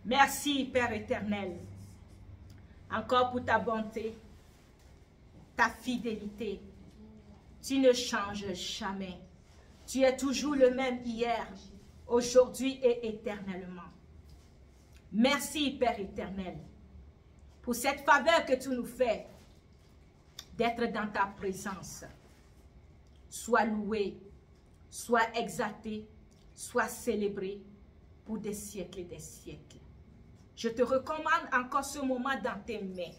Merci, Père éternel, encore pour ta bonté, ta fidélité. Tu ne changes jamais. Tu es toujours le même hier, aujourd'hui et éternellement. Merci, Père éternel, pour cette faveur que tu nous fais d'être dans ta présence. Sois loué, sois exalté, sois célébré pour des siècles et des siècles. Je te recommande encore ce moment dans tes mains.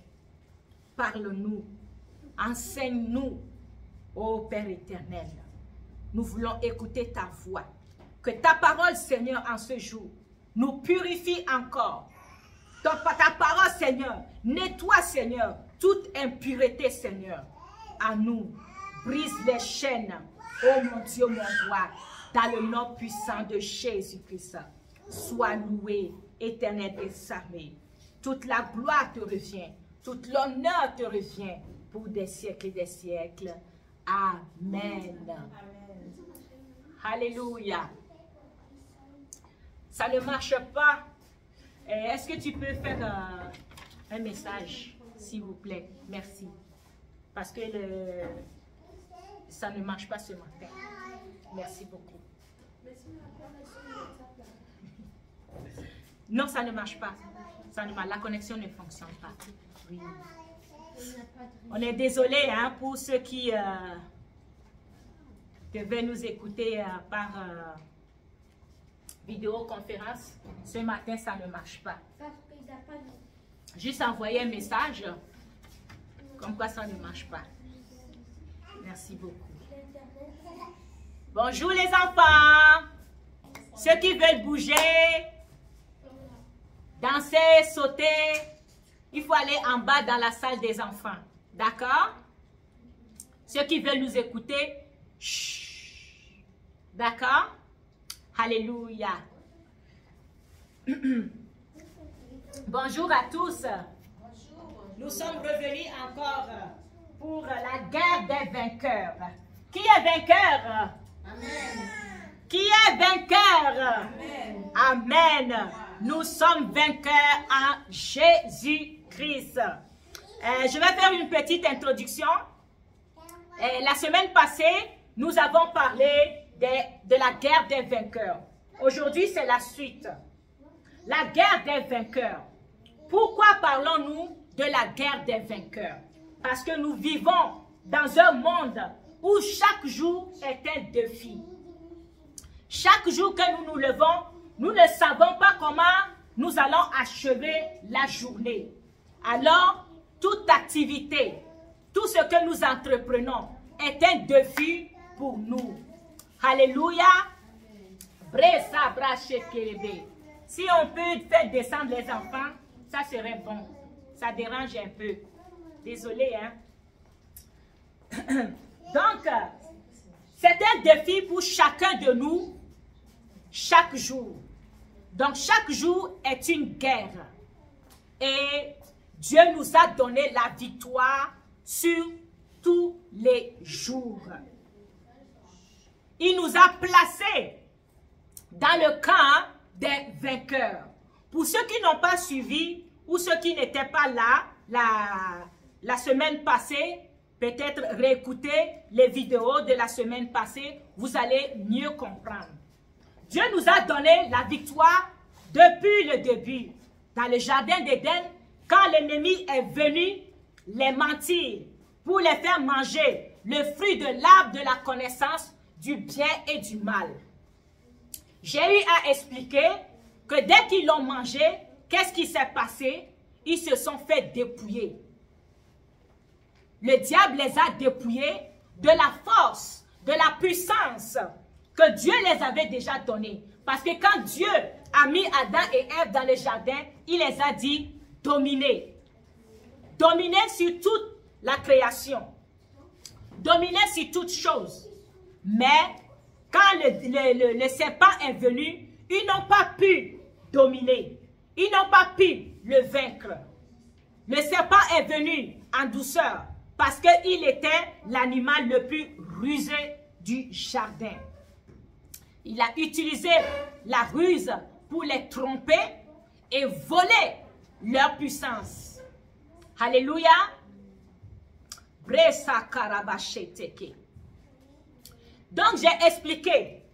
Parle-nous, enseigne-nous, ô Père éternel. Nous voulons écouter ta voix. Que ta parole, Seigneur, en ce jour, nous purifie encore. Ta parole, Seigneur, nettoie, Seigneur, toute impureté, Seigneur, à nous. Brise les chaînes, ô mon Dieu, mon roi, dans le nom puissant de Jésus-Christ. Sois loué, éternel et saint. Toute la gloire te revient, tout l'honneur te revient pour des siècles et des siècles. Amen. Alléluia. Ça ne marche pas. Est-ce que tu peux faire un message, s'il vous plaît? Merci. Parce que ça ne marche pas ce matin. Merci beaucoup. Non, ça ne marche pas. Ça ne marche. La connexion ne fonctionne pas. Oui. On est désolé hein, pour ceux qui devaient nous écouter par vidéoconférence. Ce matin, ça ne marche pas. Juste envoyer un message comme quoi ça ne marche pas. Merci beaucoup. Bonjour les enfants. Ceux qui veulent bouger, danser, sauter, il faut aller en bas dans la salle des enfants. D'accord? Ceux qui veulent nous écouter, chut. D'accord? Alléluia. Bonjour à tous. Bonjour. Nous sommes revenus encore pour la guerre des vainqueurs. Qui est vainqueur? Amen. Qui est vainqueur? Amen. Amen. Nous sommes vainqueurs en Jésus-Christ. Je vais faire une petite introduction. La semaine passée, nous avons parlé de la guerre des vainqueurs. Aujourd'hui, c'est la suite. La guerre des vainqueurs. Pourquoi parlons-nous de la guerre des vainqueurs? Parce que nous vivons dans un monde où chaque jour est un défi. Chaque jour que nous nous levons, nous ne savons pas comment nous allons achever la journée. Alors, toute activité, tout ce que nous entreprenons est un défi pour nous. Alléluia. Si on peut faire descendre les enfants, ça serait bon. Ça dérange un peu. Désolé, hein. Donc, c'est un défi pour chacun de nous, chaque jour. Donc, chaque jour est une guerre. Et Dieu nous a donné la victoire sur tous les jours. Il nous a placés dans le camp des vainqueurs. Pour ceux qui n'ont pas suivi ou ceux qui n'étaient pas là la semaine passée, peut-être réécouter les vidéos de la semaine passée, vous allez mieux comprendre. Dieu nous a donné la victoire depuis le début. Dans le jardin d'Éden, quand l'ennemi est venu les mentir pour les faire manger le fruit de l'arbre de la connaissance du bien et du mal. J'ai eu à expliquer que dès qu'ils l'ont mangé, qu'est-ce qui s'est passé? Ils se sont fait dépouiller. Le diable les a dépouillés de la force, de la puissance que Dieu les avait déjà donnée. Parce que quand Dieu a mis Adam et Ève dans le jardin, il les a dit dominer. Dominer sur toute la création. Dominer sur toute chose. Mais quand le serpent est venu, ils n'ont pas pu dominer. Ils n'ont pas pu le vaincre. Le serpent est venu en douceur parce qu'il était l'animal le plus rusé du jardin. Il a utilisé la ruse pour les tromper et voler leur puissance. Alléluia. Donc j'ai expliqué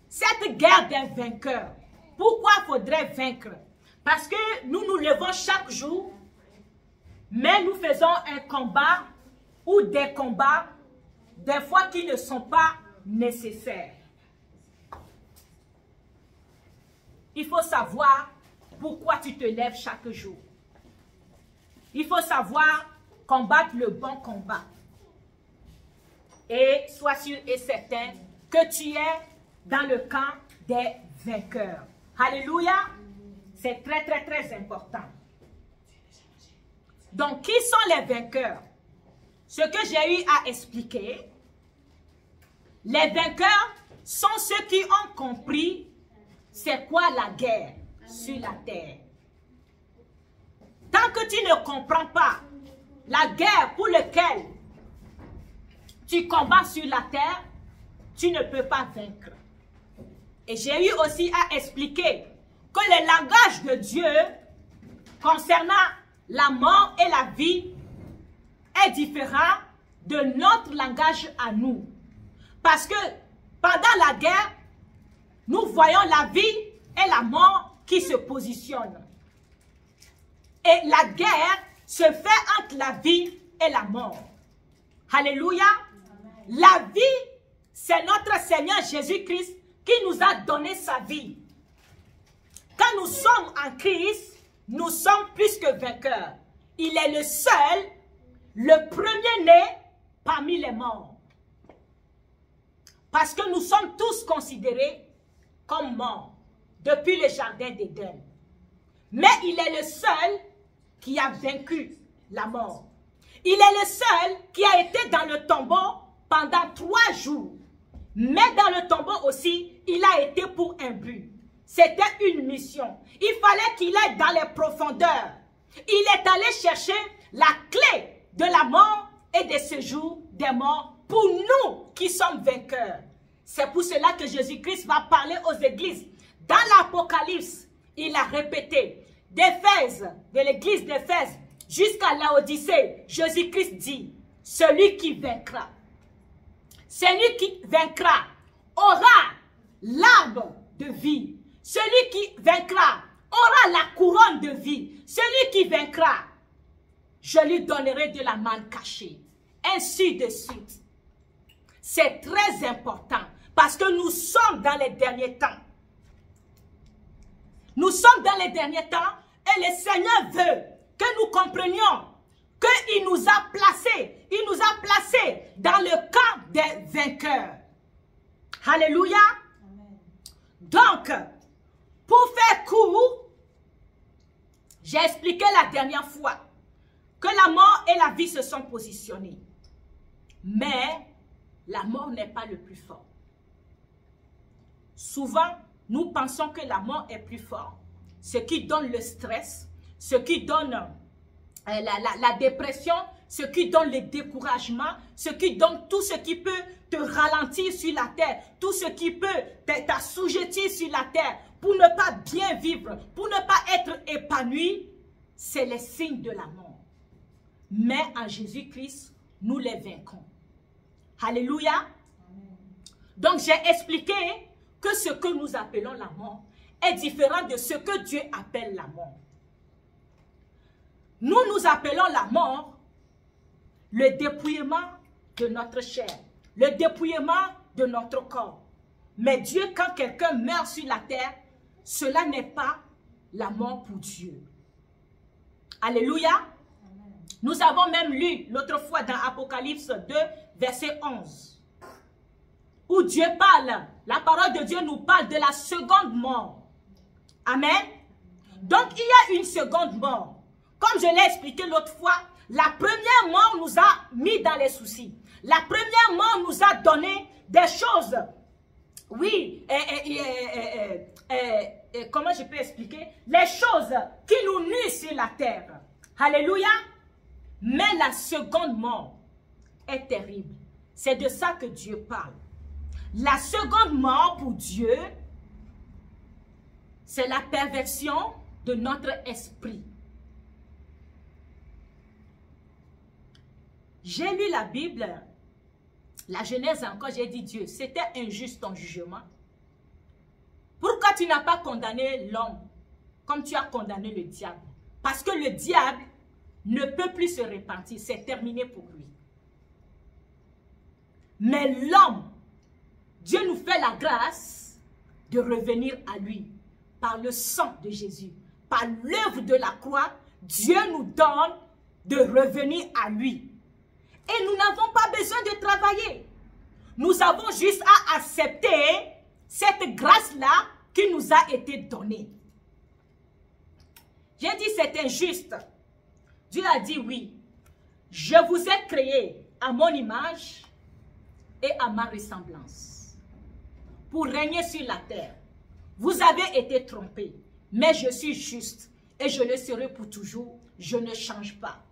cette guerre des vainqueurs. Pourquoi faudrait vaincre? Parce que nous nous levons chaque jour, mais nous faisons un combat ou des combats, des fois qui ne sont pas nécessaires. Il faut savoir pourquoi tu te lèves chaque jour. Il faut savoir combattre le bon combat. Et sois sûr et certain que tu es dans le camp des vainqueurs. Alléluia. C'est très, très, très important. Donc, qui sont les vainqueurs? Ce que j'ai eu à expliquer, les vainqueurs sont ceux qui ont compris c'est quoi la guerre sur la terre. Tant que tu ne comprends pas la guerre pour laquelle tu combats sur la terre, tu ne peux pas vaincre. Et j'ai eu aussi à expliquer que le langage de Dieu concernant la mort et la vie est différent de notre langage à nous. Parce que pendant la guerre, nous voyons la vie et la mort qui se positionnent. Et la guerre se fait entre la vie et la mort. Alléluia. La vie, c'est notre Seigneur Jésus-Christ qui nous a donné sa vie. Quand nous sommes en Christ, nous sommes plus que vainqueurs. Il est le seul, le premier-né parmi les morts. Parce que nous sommes tous considérés comme morts depuis le jardin d'Éden. Mais il est le seul qui a vaincu la mort. Il est le seul qui a été dans le tombeau pendant 3 jours. Mais dans le tombeau aussi, il a été pour un but. C'était une mission. Il fallait qu'il aille dans les profondeurs. Il est allé chercher la clé de la mort et des séjours des morts pour nous qui sommes vainqueurs. C'est pour cela que Jésus-Christ va parler aux églises. Dans l'Apocalypse, il a répété, d'Éphèse, de l'église d'Éphèse, jusqu'à Laodicée, Jésus-Christ dit, celui qui vaincra aura l'arbre de vie. Celui qui vaincra aura la couronne de vie. Celui qui vaincra, je lui donnerai de la manne cachée. Ainsi de suite. C'est très important parce que nous sommes dans les derniers temps. Nous sommes dans les derniers temps et le Seigneur veut que nous comprenions qu'il nous a placés dans le camp des vainqueurs. Alléluia. Amen. Donc, pour faire court, j'ai expliqué la dernière fois que la mort et la vie se sont positionnés. Mais la mort n'est pas le plus fort. Souvent, nous pensons que la mort est plus fort. Ce qui donne le stress, ce qui donne la dépression, ce qui donne le découragement, ce qui donne tout ce qui peut te ralentir sur la terre, tout ce qui peut t'assujettir sur la terre pour ne pas bien vivre, pour ne pas être épanoui, c'est les signes de la mort. Mais en Jésus-Christ, nous les vaincrons. Alléluia. Donc j'ai expliqué que ce que nous appelons la mort est différent de ce que Dieu appelle la mort. Nous appelons la mort le dépouillement de notre chair, le dépouillement de notre corps. Mais Dieu, quand quelqu'un meurt sur la terre, cela n'est pas la mort pour Dieu. Alléluia. Nous avons même lu l'autre fois dans Apocalypse 2, verset 11, où Dieu parle, la parole de Dieu nous parle de la seconde mort. Amen. Donc il y a une seconde mort. Comme je l'ai expliqué l'autre fois, la première mort nous a mis dans les soucis. La première mort nous a donné des choses. Oui, comment je peux expliquer? Les choses qui nous nuisent sur la terre. Alléluia. Mais la seconde mort est terrible. C'est de ça que Dieu parle. La seconde mort pour Dieu, c'est la perversion de notre esprit. J'ai lu la Bible, la Genèse encore, j'ai dit Dieu, c'était injuste ton jugement. Pourquoi tu n'as pas condamné l'homme comme tu as condamné le diable? Parce que le diable ne peut plus se repentir, c'est terminé pour lui. Mais l'homme, Dieu nous fait la grâce de revenir à lui par le sang de Jésus, par l'œuvre de la croix. Dieu nous donne de revenir à lui. Et nous n'avons pas besoin de travailler. Nous avons juste à accepter cette grâce-là qui nous a été donnée. J'ai dit c'est injuste. Dieu a dit oui. Je vous ai créé à mon image et à ma ressemblance pour régner sur la terre. Vous avez été trompés, mais je suis juste et je le serai pour toujours. Je ne change pas.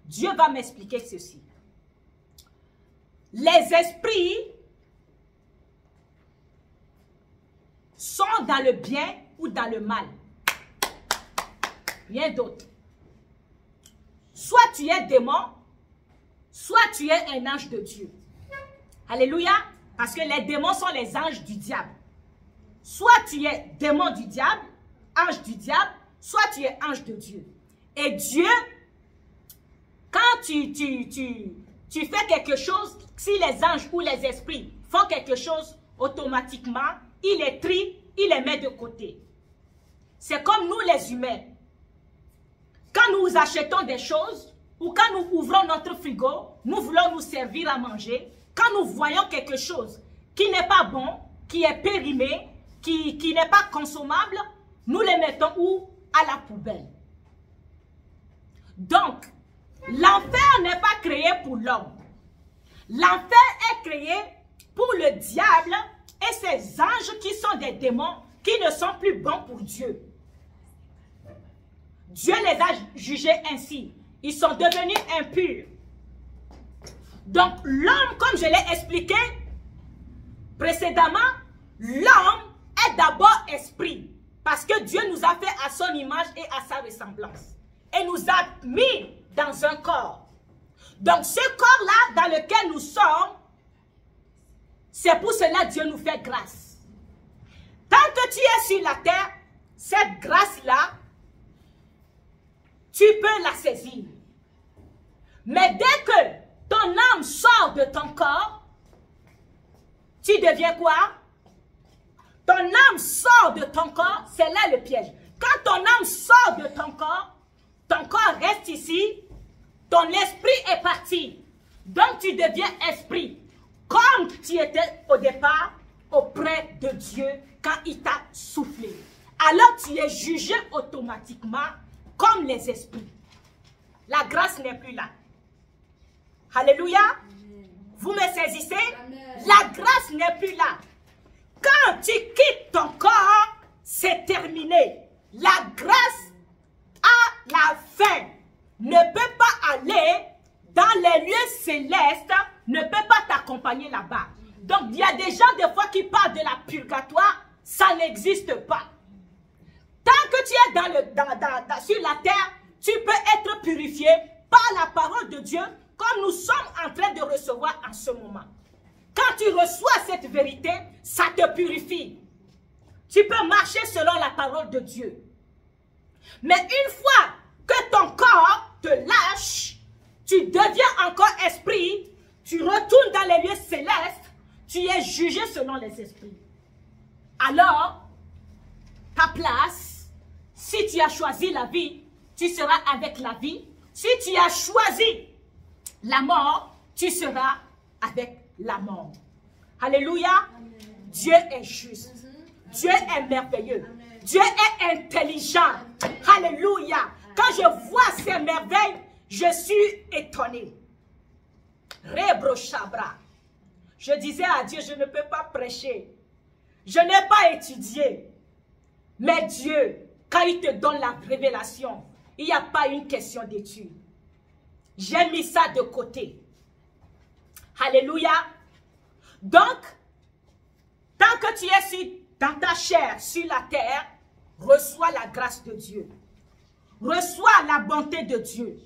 Dieu va m'expliquer ceci. Les esprits sont dans le bien ou dans le mal. Rien d'autre. Soit tu es démon, soit tu es un ange de Dieu. Alléluia. Parce que les démons sont les anges du diable. Soit tu es démon du diable, ange du diable, soit tu es ange de Dieu. Et Dieu, quand tu fais quelque chose, si les anges ou les esprits font quelque chose, automatiquement, il les trie, il les met de côté. C'est comme nous les humains. Quand nous achetons des choses, ou quand nous ouvrons notre frigo, nous voulons nous servir à manger, quand nous voyons quelque chose qui n'est pas bon, qui est périmé, qui n'est pas consommable, nous les mettons où? À la poubelle. Donc, l'enfer n'est pas créé pour l'homme. L'enfer est créé pour le diable et ses anges qui sont des démons qui ne sont plus bons pour Dieu. Dieu les a jugés ainsi. Ils sont devenus impurs. Donc, l'homme, comme je l'ai expliqué précédemment, l'homme est d'abord esprit. Parce que Dieu nous a fait à son image et à sa ressemblance. Et nous a mis dans un corps. Donc, ce corps-là dans lequel nous sommes, c'est pour cela que Dieu nous fait grâce. Tant que tu es sur la terre, cette grâce-là, tu peux la saisir. Mais dès que ton âme sort de ton corps, tu deviens quoi? Ton âme sort de ton corps, c'est là le piège. Quand ton âme sort de ton corps reste ici, ton esprit est parti. Donc tu deviens esprit. Comme tu étais au départ auprès de Dieu quand il t'a soufflé. Alors tu es jugé automatiquement comme les esprits. La grâce n'est plus là. Alléluia. Vous me saisissez? Amen. La grâce n'est plus là. Quand tu quittes ton corps, c'est terminé. La grâce à la fin ne peut pas aller dans les lieux célestes, ne peut pas t'accompagner là-bas. Donc, il y a des gens des fois qui parlent de la purgatoire, ça n'existe pas. Tant que tu es sur la terre, tu peux être purifié par la parole de Dieu, comme nous sommes en train de recevoir en ce moment. Quand tu reçois cette vérité, ça te purifie. Tu peux marcher selon la parole de Dieu. Mais une fois que ton corps te lâche, tu deviens encore esprit, tu retournes dans les lieux célestes, tu es jugé selon les esprits. Alors, ta place, si tu as choisi la vie, tu seras avec la vie. Si tu as choisi la mort, tu seras avec la mort. Alléluia. Amen. Dieu est juste. Dieu est merveilleux. Amen. Dieu est intelligent. Amen. Alléluia. Amen. Quand je vois ces merveilles, je suis étonné. Rebrochabra. Je disais à Dieu, je ne peux pas prêcher. Je n'ai pas étudié. Mais Dieu, quand il te donne la révélation, il n'y a pas une question d'étude. J'ai mis ça de côté. Alléluia. Donc, Tant que tu es dans ta chair, sur la terre, reçois la grâce de Dieu. Reçois la bonté de Dieu.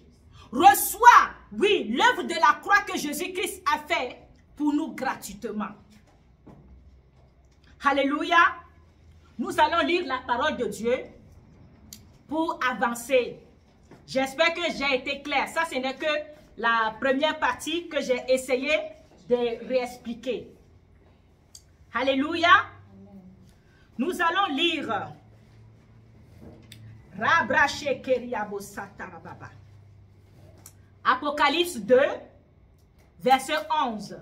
Reçois, oui, l'œuvre de la croix que Jésus-Christ a fait pour nous gratuitement. Alléluia. Nous allons lire la parole de Dieu pour avancer. J'espère que j'ai été clair. Ça, ce n'est que la première partie que j'ai essayé de réexpliquer. Alléluia. Nous allons lire Apocalypse 2, verset 11.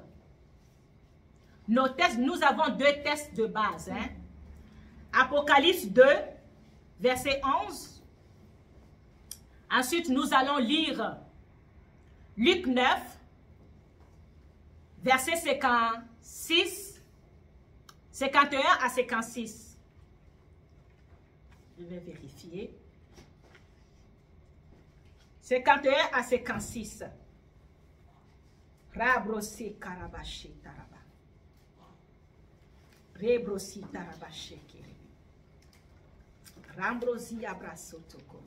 Nos tests, nous avons deux tests de base. Hein? Apocalypse 2, verset 11. Ensuite, nous allons lire Luc 9, verset 56, 51 à 56. Je vais vérifier. 51 à 56. Rabrosi karabashi taraba. Rebrosi tarabashi kiri. Rambrosi abrasoto koro.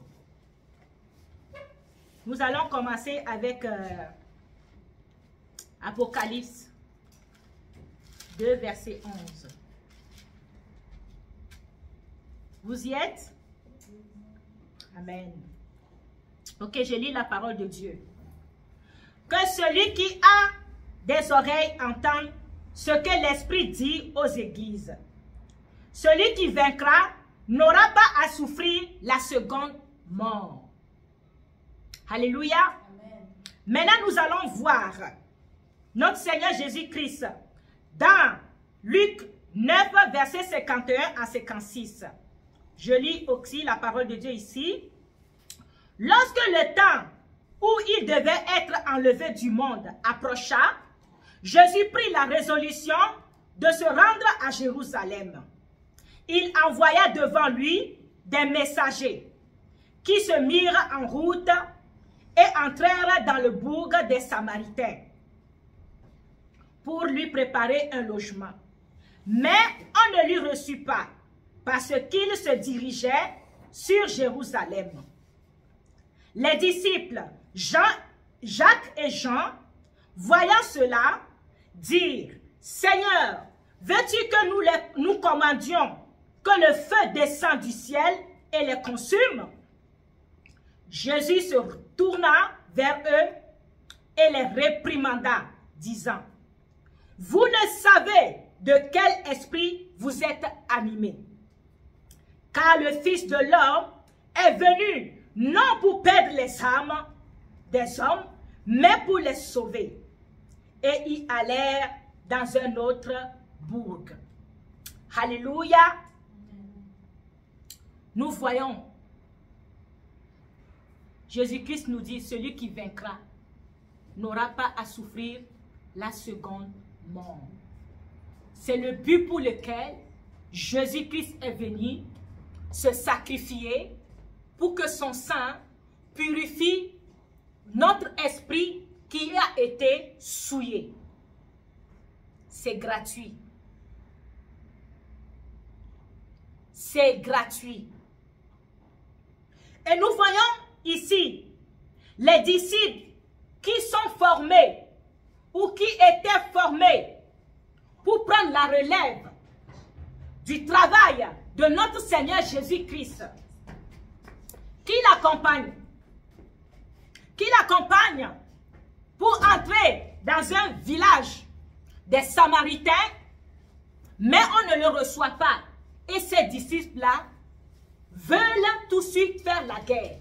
Nous allons commencer avec Apocalypse 2, verset 11. Vous y êtes? Amen. Ok, je lis la parole de Dieu. Que celui qui a des oreilles entende ce que l'Esprit dit aux églises. Celui qui vaincra n'aura pas à souffrir la seconde mort. Alléluia. Amen. Maintenant, nous allons voir notre Seigneur Jésus-Christ dans Luc 9, verset 51 à 56. Je lis aussi la parole de Dieu ici. Lorsque le temps où il devait être enlevé du monde approcha, Jésus prit la résolution de se rendre à Jérusalem. Il envoya devant lui des messagers qui se mirent en route et entrèrent dans le bourg des Samaritains pour lui préparer un logement. Mais on ne lui reçut pas parce qu'il se dirigeait sur Jérusalem. Les disciples Jacques et Jean, voyant cela, dirent, « Seigneur, veux-tu que nous commandions que le feu descende du ciel et les consume? » Jésus se tourna vers eux et les réprimanda, disant, « Vous ne savez de quel esprit vous êtes animés, car le Fils de l'homme est venu non pour perdre les âmes des hommes, mais pour les sauver. » Et ils allèrent dans un autre bourg. Alléluia. Nous voyons, Jésus-Christ nous dit, celui qui vaincra n'aura pas à souffrir la seconde mort. C'est le but pour lequel Jésus-Christ est venu se sacrifier pour que son sang purifie notre esprit qui a été souillé. C'est gratuit. C'est gratuit. Et nous voyons ici les disciples qui sont formés ou qui étaient formés pour prendre la relève du travail de notre Seigneur Jésus-Christ. Qui l'accompagne? Qui l'accompagne pour entrer dans un village des Samaritains, mais on ne le reçoit pas. Et ces disciples-là veulent tout de suite faire la guerre.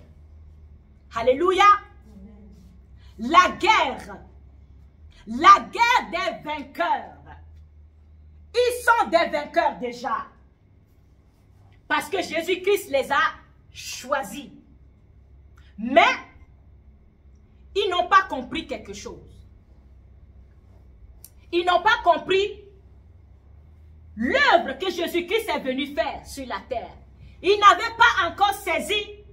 Alléluia. La guerre des vainqueurs. Ils sont des vainqueurs déjà. Parce que Jésus-Christ les a choisis. Mais ils n'ont pas compris quelque chose. Ils n'ont pas compris l'œuvre que Jésus-Christ est venu faire sur la terre. Ils n'avaient pas encore saisi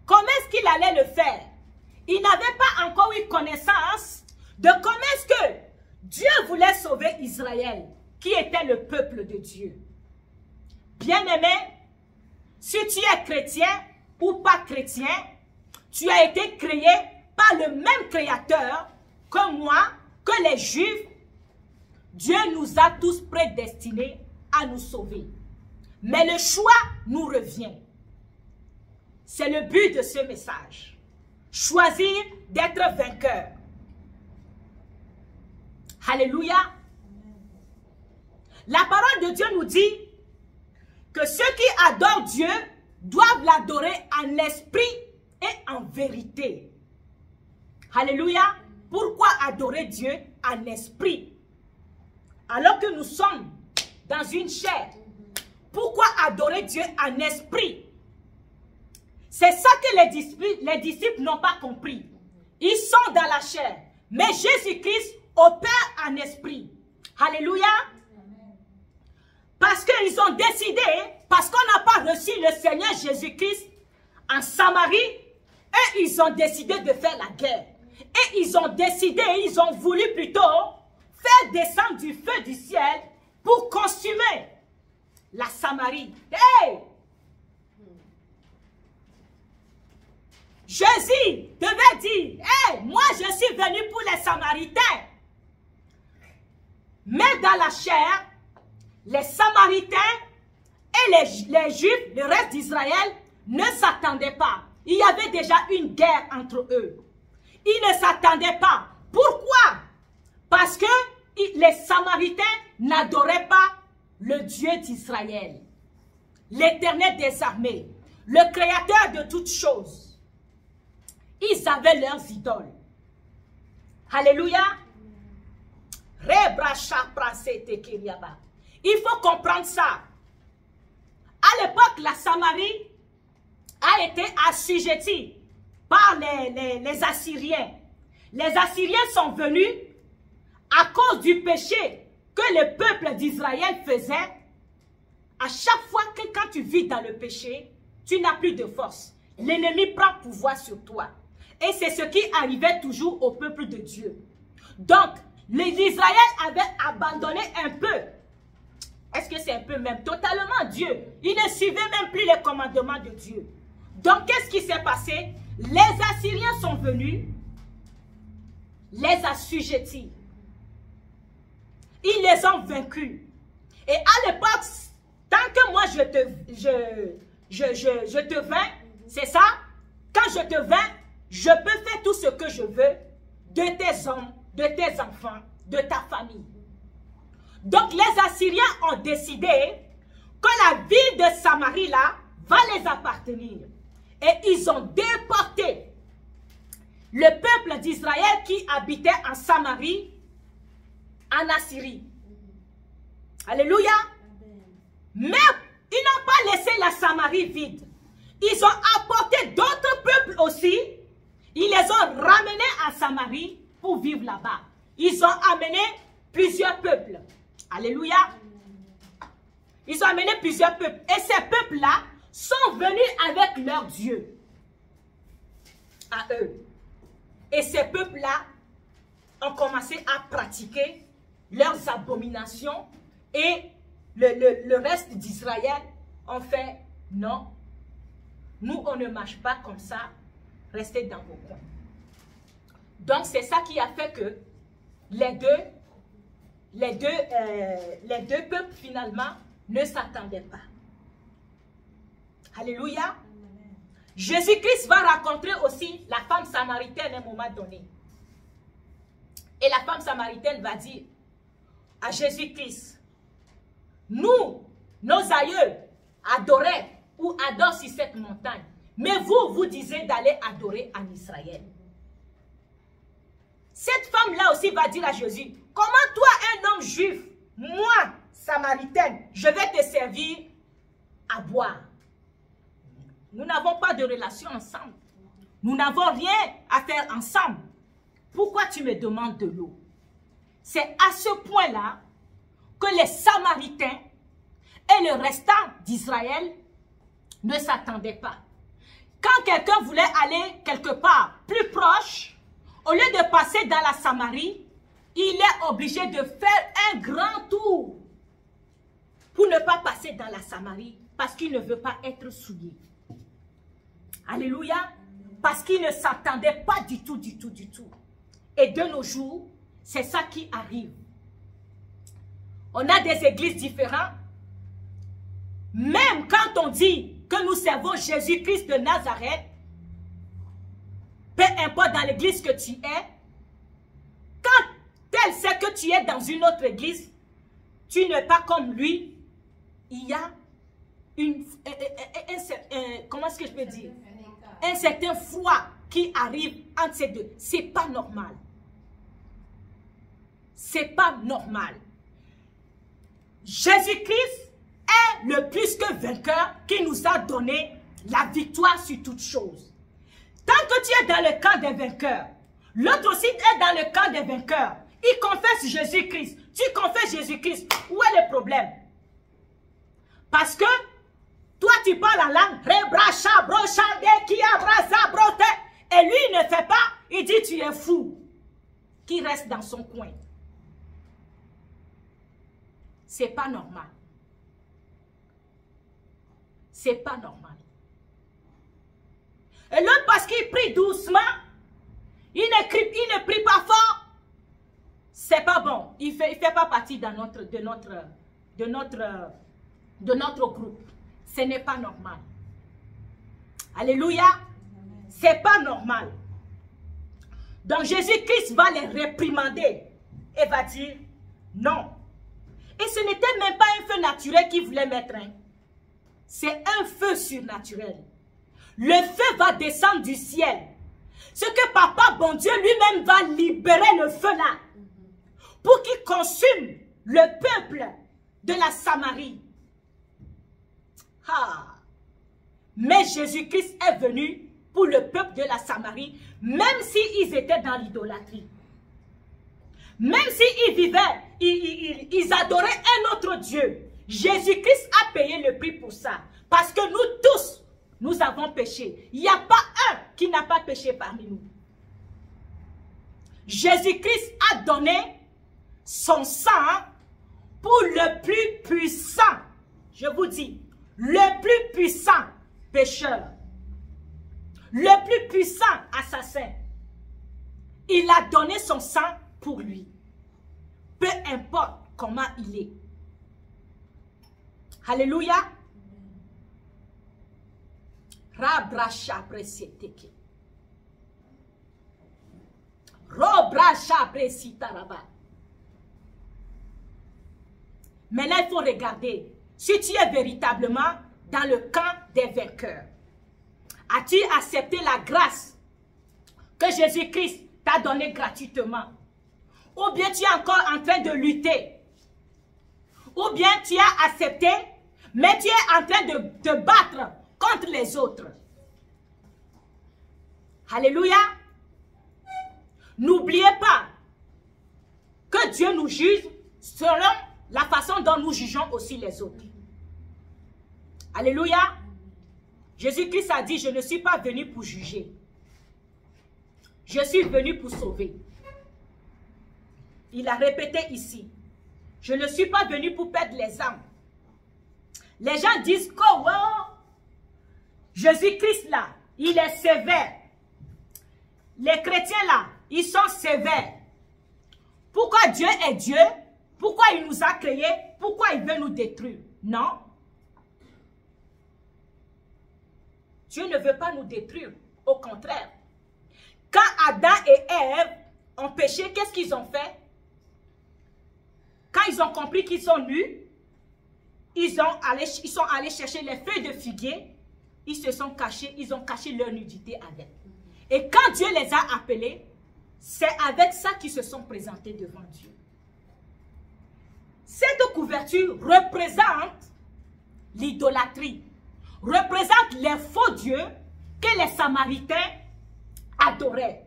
comment est-ce qu'il allait le faire. Ils n'avaient pas encore eu connaissance de comment est-ce que Dieu voulait sauver Israël. qui était le peuple de Dieu. Bien-aimé, si tu es chrétien ou pas chrétien, tu as été créé par le même créateur que moi, que les Juifs. Dieu nous a tous prédestinés à nous sauver. Mais le choix nous revient. C'est le but de ce message. Choisir d'être vainqueur. Alléluia. La parole de Dieu nous dit que ceux qui adorent Dieu doivent l'adorer en esprit et en vérité. Alléluia. Pourquoi adorer Dieu en esprit? Alors que nous sommes dans une chair. Pourquoi adorer Dieu en esprit? C'est ça que les disciples n'ont pas compris. Ils sont dans la chair. Mais Jésus-Christ opère en esprit. Alléluia. Parce qu'ils ont décidé, parce qu'on n'a pas reçu le Seigneur Jésus-Christ en Samarie, et ils ont décidé de faire la guerre. Et ils ont décidé, ils ont voulu plutôt faire descendre du feu du ciel pour consumer la Samarie. Hey! Jésus devait dire, hey, moi je suis venu pour les Samaritains. Mais dans la chair, les Samaritains et les Juifs, le reste d'Israël, ne s'attendaient pas. Il y avait déjà une guerre entre eux. Ils ne s'attendaient pas. Pourquoi? Parce que les Samaritains n'adoraient pas le Dieu d'Israël, l'Éternel des armées, le Créateur de toutes choses. Ils avaient leurs idoles. Alléluia. Il faut comprendre ça. À l'époque, la Samarie a été assujettie par les Assyriens. Les Assyriens sont venus à cause du péché que le peuple d'Israël faisait. À chaque fois que quand tu vis dans le péché, tu n'as plus de force. L'ennemi prend pouvoir sur toi. Et c'est ce qui arrivait toujours au peuple de Dieu. Donc, les Israéliens avaient abandonné un peu. Est-ce que c'est un peu même? Totalement Dieu. Ils ne suivaient même plus les commandements de Dieu. Donc, qu'est-ce qui s'est passé? Les Assyriens sont venus, les assujettis. Ils les ont vaincus. Et à l'époque, tant que moi je te vainc, c'est ça? Quand je te vainc, je peux faire tout ce que je veux de tes hommes, de tes enfants, de ta famille. Donc les Assyriens ont décidé que la ville de Samarie là va les appartenir. Et ils ont déporté le peuple d'Israël qui habitait en Samarie, en Assyrie. Alléluia. Mais ils n'ont pas laissé la Samarie vide. Ils ont apporté d'autres peuples aussi. Ils les ont ramenés à Samarie pour vivre là-bas. Ils ont amené plusieurs peuples. Alléluia. Ils ont amené plusieurs peuples. Et ces peuples-là sont venus avec leur Dieu à eux. Et ces peuples-là ont commencé à pratiquer leurs abominations. Et le reste d'Israël ont fait non. Nous, on ne marche pas comme ça. Restez dans vos coins. Donc, c'est ça qui a fait que les deux peuples, finalement, ne s'attendaient pas. Alléluia. Jésus-Christ va rencontrer aussi la femme samaritaine à un moment donné. Et la femme samaritaine va dire à Jésus-Christ, nous, nos aïeux, adoraient ou adorent sur cette montagne. Mais vous, vous disiez d'aller adorer en Israël. Cette femme-là aussi va dire à Jésus, comment toi, un homme juif, moi, samaritaine, je vais te servir à boire? Nous n'avons pas de relation ensemble. Nous n'avons rien à faire ensemble. Pourquoi tu me demandes de l'eau? C'est à ce point-là que les Samaritains et le restant d'Israël ne s'attendaient pas. Quand quelqu'un voulait aller quelque part plus proche, au lieu de passer dans la Samarie, il est obligé de faire un grand tour pour ne pas passer dans la Samarie parce qu'il ne veut pas être souillé. Alléluia. Parce qu'il ne s'attendait pas du tout. Et de nos jours, c'est ça qui arrive. On a des églises différentes. Même quand on dit que nous servons Jésus-Christ de Nazareth, peu importe dans l'église que tu es, quand elle sait que tu es dans une autre église, tu n'es pas comme lui, il y a comment est-ce que je peux dire? Un certain froid qui arrive entre ces deux. C'est pas normal. C'est pas normal. Jésus-Christ est le plus que vainqueur qui nous a donné la victoire sur toutes choses. Tant que tu es dans le camp des vainqueurs, l'autre aussi est dans le camp des vainqueurs. Il confesse Jésus-Christ. Tu confesses Jésus-Christ. Où est le problème? Parce que toi, tu parles en langue. Et lui, il ne fait pas. Il dit, tu es fou. Qui reste dans son coin. C'est pas normal. C'est pas normal. Et l'autre, parce qu'il prie doucement, il ne prie pas fort, c'est pas bon. Il fait pas partie de notre groupe. Ce n'est pas normal. Alléluia. C'est pas normal. Donc Jésus-Christ va les réprimander et va dire non. Et ce n'était même pas un feu naturel qu'il voulait mettre. Hein. C'est un feu surnaturel. Le feu va descendre du ciel. Ce que Papa, bon Dieu, lui-même va libérer le feu là. Pour qu'il consume le peuple de la Samarie. Ah. Mais Jésus-Christ est venu pour le peuple de la Samarie, même s'ils étaient dans l'idolâtrie. Même s'ils vivaient, ils adoraient un autre Dieu. Jésus-Christ a payé le prix pour ça. Parce que nous tous, nous avons péché. Il n'y a pas un qui n'a pas péché parmi nous. Jésus-Christ a donné son sang pour le plus puissant. Je vous dis, le plus puissant pécheur. Le plus puissant assassin. Il a donné son sang pour lui. Peu importe comment il est. Alléluia. Rabracha presiteke. Robracha presitaraba. Mais là, il faut regarder si tu es véritablement dans le camp des vainqueurs. As-tu accepté la grâce que Jésus-Christ t'a donnée gratuitement? Ou bien tu es encore en train de lutter? Ou bien tu as accepté, mais tu es en train de te battre contre les autres? Alléluia. N'oubliez pas que Dieu nous juge selon la façon dont nous jugeons aussi les autres. Alléluia. Jésus-Christ a dit, je ne suis pas venu pour juger. Je suis venu pour sauver. Il a répété ici, je ne suis pas venu pour perdre les âmes. Les gens disent que oh, Jésus-Christ là, il est sévère. Les chrétiens là, ils sont sévères. Pourquoi Dieu est Dieu? Pourquoi il nous a créés? Pourquoi il veut nous détruire? Non. Dieu ne veut pas nous détruire. Au contraire. Quand Adam et Ève ont péché, qu'est-ce qu'ils ont fait? Quand ils ont compris qu'ils sont nus, ils sont allés chercher les feuilles de figuier. Ils se sont cachés, ils ont caché leur nudité avec. Et quand Dieu les a appelés, c'est avec ça qu'ils se sont présentés devant Dieu. Cette couverture représente l'idolâtrie, représente les faux dieux que les Samaritains adoraient.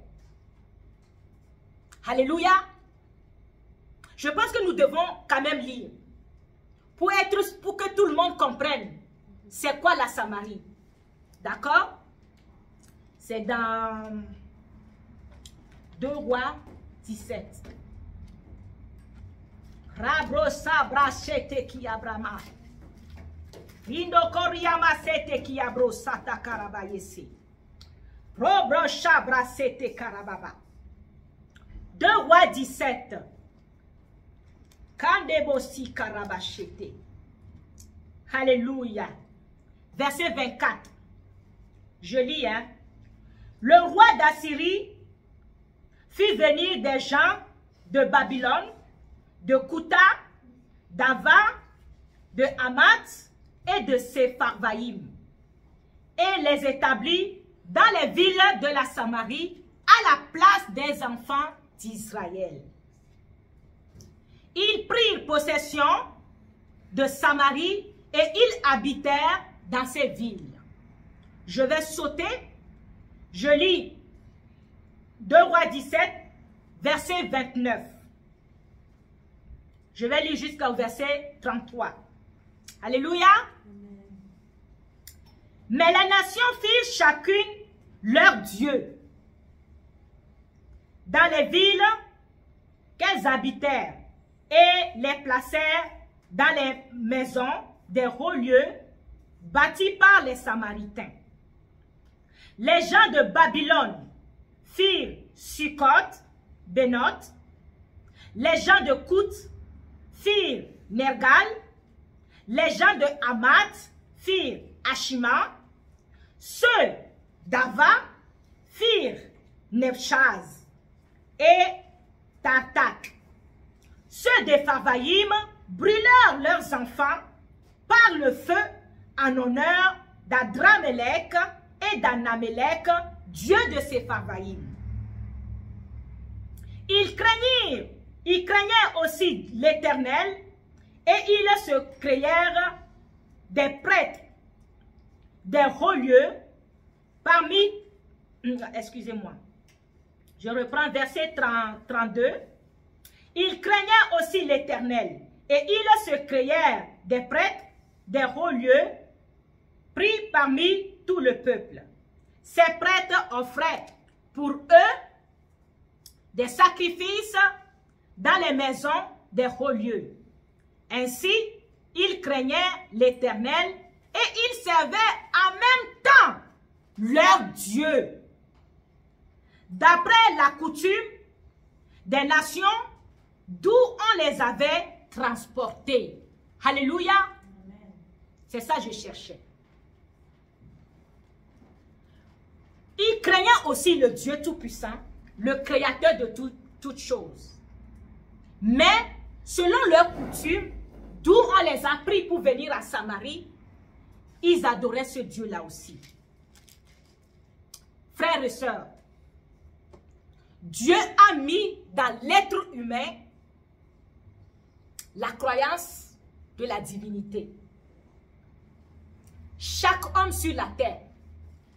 Alléluia. Je pense que nous devons quand même lire pour que tout le monde comprenne c'est quoi la Samarie. D'accord? C'est dans 2 Rois 17. Rabro sabra shete ki abrama. Rindo koriyama sete kiyabro sata karabayese. Probro chabra sete karababa. 2 Rois 17. Kandebosi karabachete. Alléluia. Verset 24. Je lis, hein. Le roi d'Assyrie fit venir des gens de Babylone, de Kouta, d'Ava, de Hamath et de Sepharvaïm, et les établit dans les villes de la Samarie à la place des enfants d'Israël. Ils prirent possession de Samarie et ils habitèrent dans ces villes. Je vais sauter. Je lis 2 Rois 17, verset 29. Je vais lire jusqu'au verset 33. Alléluia. Amen. Mais les nations firent chacune leur Dieu dans les villes qu'elles habitèrent et les placèrent dans les maisons des hauts lieux bâtis par les Samaritains. Les gens de Babylone firent Sukkot, Benot. Les gens de Kout firent Nergal. Les gens de Hamath firent Ashima. Ceux d'Ava firent Nephshaz et Tartak. Ceux d'Epharvaïm brûlèrent leurs enfants par le feu en honneur d'Adramelech et d'Anamelech, dieu de Sepharvaïm. Ils craignaient aussi l'Éternel et ils se créèrent des prêtres, des hauts lieux parmi, excusez-moi, je reprends verset 32. Ils craignaient aussi l'Éternel et ils se créèrent des prêtres, des hauts lieux pris parmi tout le peuple. Ces prêtres offraient pour eux des sacrifices dans les maisons des hauts lieux. Ainsi, ils craignaient l'Éternel et ils servaient en même temps leur Dieu. D'après la coutume des nations d'où on les avait transportés. Alléluia. C'est ça que je cherchais. Ils craignaient aussi le Dieu Tout-Puissant, le Créateur de toutes choses. Mais, selon leur coutume, d'où on les a pris pour venir à Samarie, ils adoraient ce Dieu-là aussi. Frères et sœurs, Dieu a mis dans l'être humain la croyance de la divinité. Chaque homme sur la terre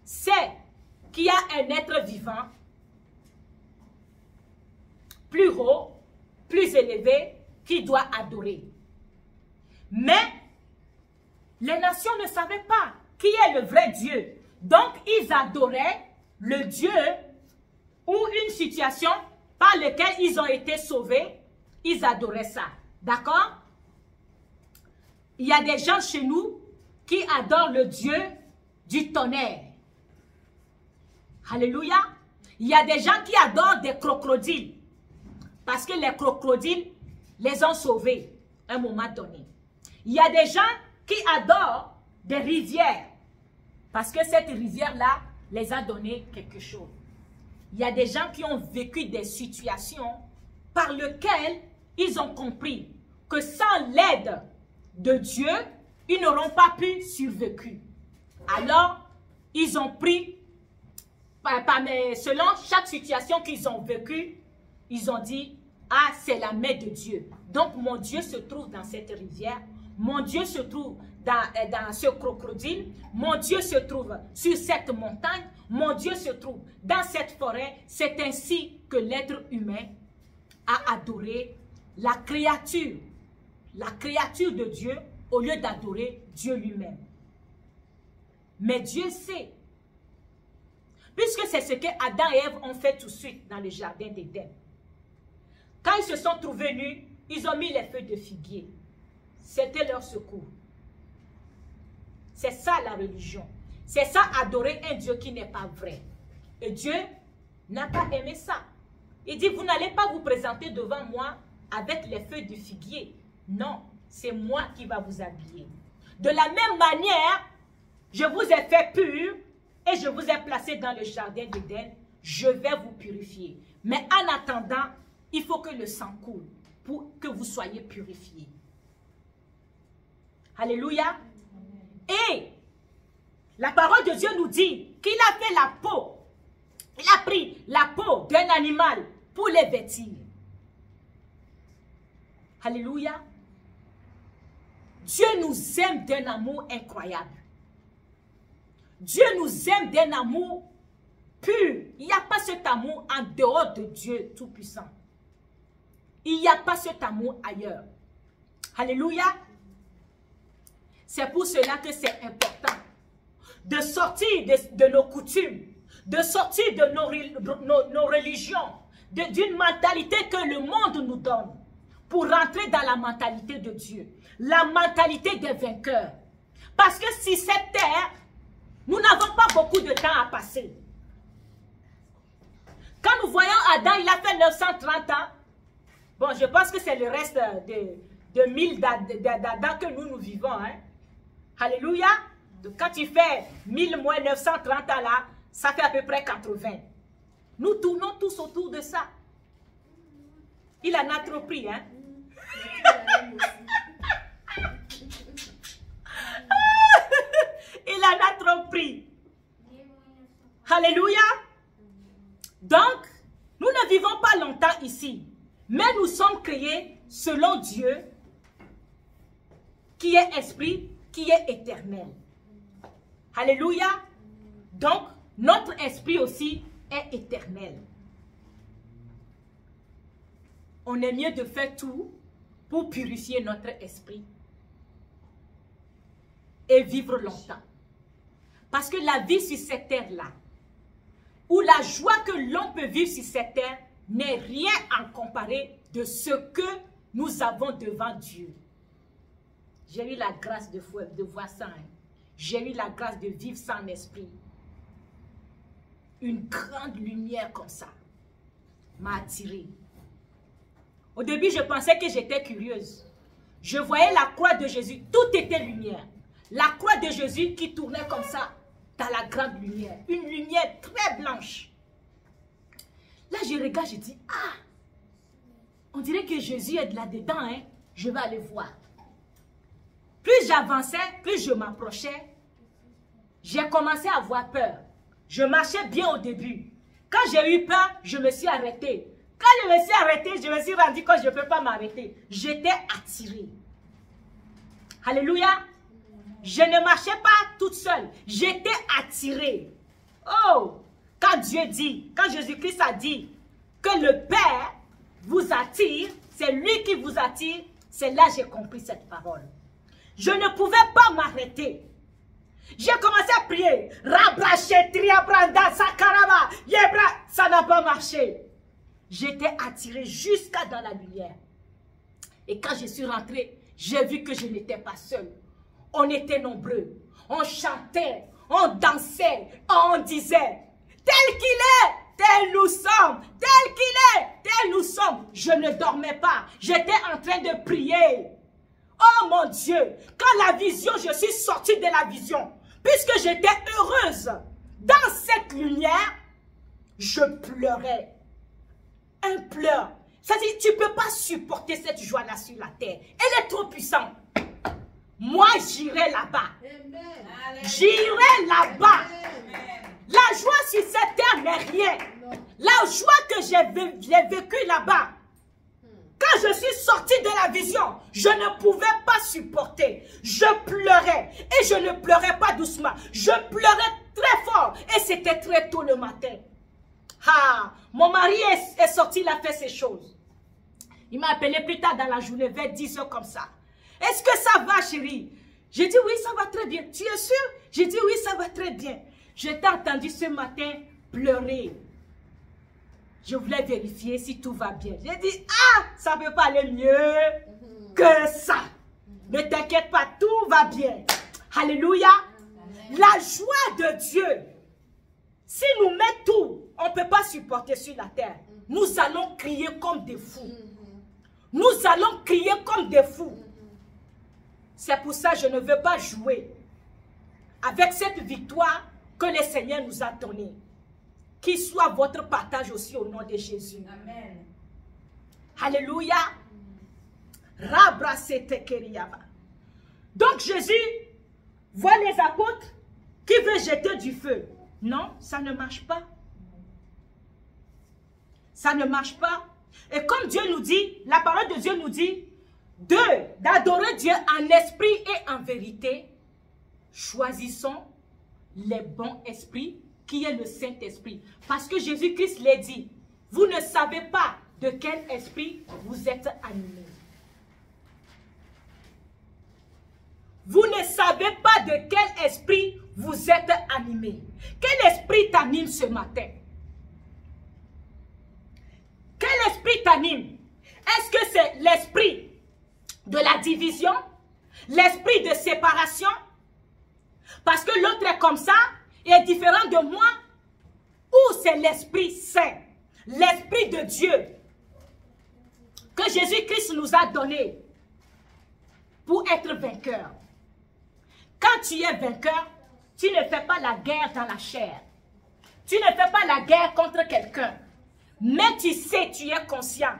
sait qu'il y a un être vivant plus haut, plus élevé, qui doit adorer. Mais les nations ne savaient pas qui est le vrai Dieu. Donc, ils adoraient le Dieu ou une situation par laquelle ils ont été sauvés. Ils adoraient ça. D'accord? Il y a des gens chez nous qui adorent le Dieu du tonnerre. Alléluia. Il y a des gens qui adorent des crocodiles. Parce que les crocodiles les ont sauvés à un moment donné. Il y a des gens qui adorent des rivières. Parce que cette rivière-là les a donné quelque chose. Il y a des gens qui ont vécu des situations par lesquelles ils ont compris que sans l'aide de Dieu, ils n'auront pas pu survivre. Alors, ils ont pris, selon chaque situation qu'ils ont vécue, ils ont dit, ah, c'est la main de Dieu. Donc, mon Dieu se trouve dans cette rivière. Mon Dieu se trouve dans ce crocodile. Mon Dieu se trouve sur cette montagne. Mon Dieu se trouve dans cette forêt. C'est ainsi que l'être humain a adoré la créature de Dieu au lieu d'adorer Dieu lui-même. Mais Dieu sait, puisque c'est ce que Adam et Ève ont fait tout de suite dans le jardin d'Éden. Quand ils se sont trouvés nus, ils ont mis les feuilles de figuier. C'était leur secours. C'est ça la religion. C'est ça adorer un Dieu qui n'est pas vrai. Et Dieu n'a pas aimé ça. Il dit, vous n'allez pas vous présenter devant moi avec les feuilles de figuier. Non, c'est moi qui va vous habiller. De la même manière, je vous ai fait pur et je vous ai placé dans le jardin d'Éden. Je vais vous purifier. Mais en attendant, il faut que le sang coule pour que vous soyez purifiés. Alléluia. Et la parole de Dieu nous dit qu'il a fait la peau. Il a pris la peau d'un animal pour les vêtir. Alléluia. Dieu nous aime d'un amour incroyable. Dieu nous aime d'un amour pur. Il n'y a pas cet amour en dehors de Dieu Tout-Puissant. Il n'y a pas cet amour ailleurs. Alléluia. C'est pour cela que c'est important de sortir de nos coutumes, de sortir de nos religions, d'une mentalité que le monde nous donne, pour rentrer dans la mentalité de Dieu, la mentalité des vainqueurs. Parce que si cette terre, nous n'avons pas beaucoup de temps à passer. Quand nous voyons Adam, il a fait 930 ans. Bon, je pense que c'est le reste de 1000 d'Adam que nous vivons. Hein? Alléluia. Donc, quand tu fais 1000 moins 930 ans là, ça fait à peu près 80. Nous tournons tous autour de ça. Il en a trop pris, hein? Il en a trop pris. Alléluia. Donc, nous ne vivons pas longtemps ici, mais nous sommes créés selon Dieu, qui est esprit, qui est éternel. Alléluia. Donc, notre esprit aussi est éternel. On est mieux de faire tout pour purifier notre esprit et vivre longtemps. Parce que la vie sur cette terre-là, ou la joie que l'on peut vivre sur cette terre, n'est rien en comparé de ce que nous avons devant Dieu. J'ai eu la grâce de voir ça. Hein. J'ai eu la grâce de vivre sans esprit. Une grande lumière comme ça m'a attirée. Au début, je pensais que j'étais curieuse. Je voyais la croix de Jésus. Tout était lumière. La croix de Jésus qui tournait comme ça dans la grande lumière. Une lumière très blanche. Là, je regarde, je dis, ah, on dirait que Jésus est là-dedans. Hein? Je vais aller voir. Plus j'avançais, plus je m'approchais, j'ai commencé à avoir peur. Je marchais bien au début. Quand j'ai eu peur, je me suis arrêtée. Quand je me suis arrêtée, je me suis rendu compte que je ne peux pas m'arrêter. J'étais attirée. Alléluia. Je ne marchais pas toute seule. J'étais attirée. Oh, quand Dieu dit, quand Jésus-Christ a dit que le Père vous attire, c'est lui qui vous attire, c'est là que j'ai compris cette parole. Je ne pouvais pas m'arrêter. J'ai commencé à prier. Ça n'a pas marché. J'étais attirée jusqu'à dans la lumière. Et quand je suis rentrée, j'ai vu que je n'étais pas seule. On était nombreux. On chantait, on dansait, on disait, tel qu'il est, tel nous sommes, tel qu'il est, tel nous sommes. Je ne dormais pas. J'étais en train de prier. Oh mon Dieu, quand la vision, je suis sortie de la vision, puisque j'étais heureuse dans cette lumière, je pleurais. Un pleur. C'est-à-dire, tu ne peux pas supporter cette joie-là sur la terre. Elle est trop puissante. Moi, j'irai là-bas. J'irai là-bas. La joie sur cette terre n'est rien. La joie que j'ai vécue là-bas, quand je suis sortie de la vision, je ne pouvais pas supporter. Je pleurais. Et je ne pleurais pas doucement. Je pleurais très fort. Et c'était très tôt le matin. Ah, mon mari est sorti, il a fait ces choses. Il m'a appelé plus tard dans la journée, vers 10 heures comme ça. Est-ce que ça va, chérie? J'ai dit oui, ça va très bien. Tu es sûre? J'ai dit oui, ça va très bien. Je t'ai entendu ce matin pleurer. Je voulais vérifier si tout va bien. J'ai dit, ah, ça ne peut pas aller mieux que ça. Ne t'inquiète pas, tout va bien. Alléluia. La joie de Dieu, si nous met tout, on ne peut pas supporter sur la terre. Nous allons crier comme des fous. Nous allons crier comme des fous. C'est pour ça que je ne veux pas jouer avec cette victoire que le Seigneur nous a donnée. Qu'il soit votre partage aussi au nom de Jésus. Amen. Alléluia. Donc Jésus voit les apôtres qui veulent jeter du feu. Non, ça ne marche pas. Ça ne marche pas. Et comme Dieu nous dit, la parole de Dieu nous dit, d'adorer Dieu en esprit et en vérité, choisissons les bons esprits, qui est le Saint-Esprit. Parce que Jésus-Christ l'a dit, vous ne savez pas de quel esprit vous êtes animés. Vous ne savez pas de quel esprit vous êtes animés. Quel esprit t'anime ce matin? Quel esprit t'anime? Est-ce que c'est l'esprit de la division? L'esprit de séparation? Parce que l'autre est comme ça et est différent de moi? Ou c'est l'Esprit Saint, l'Esprit de Dieu que Jésus-Christ nous a donné pour être vainqueur? Quand tu es vainqueur, tu ne fais pas la guerre dans la chair. Tu ne fais pas la guerre contre quelqu'un. Mais tu sais, tu es conscient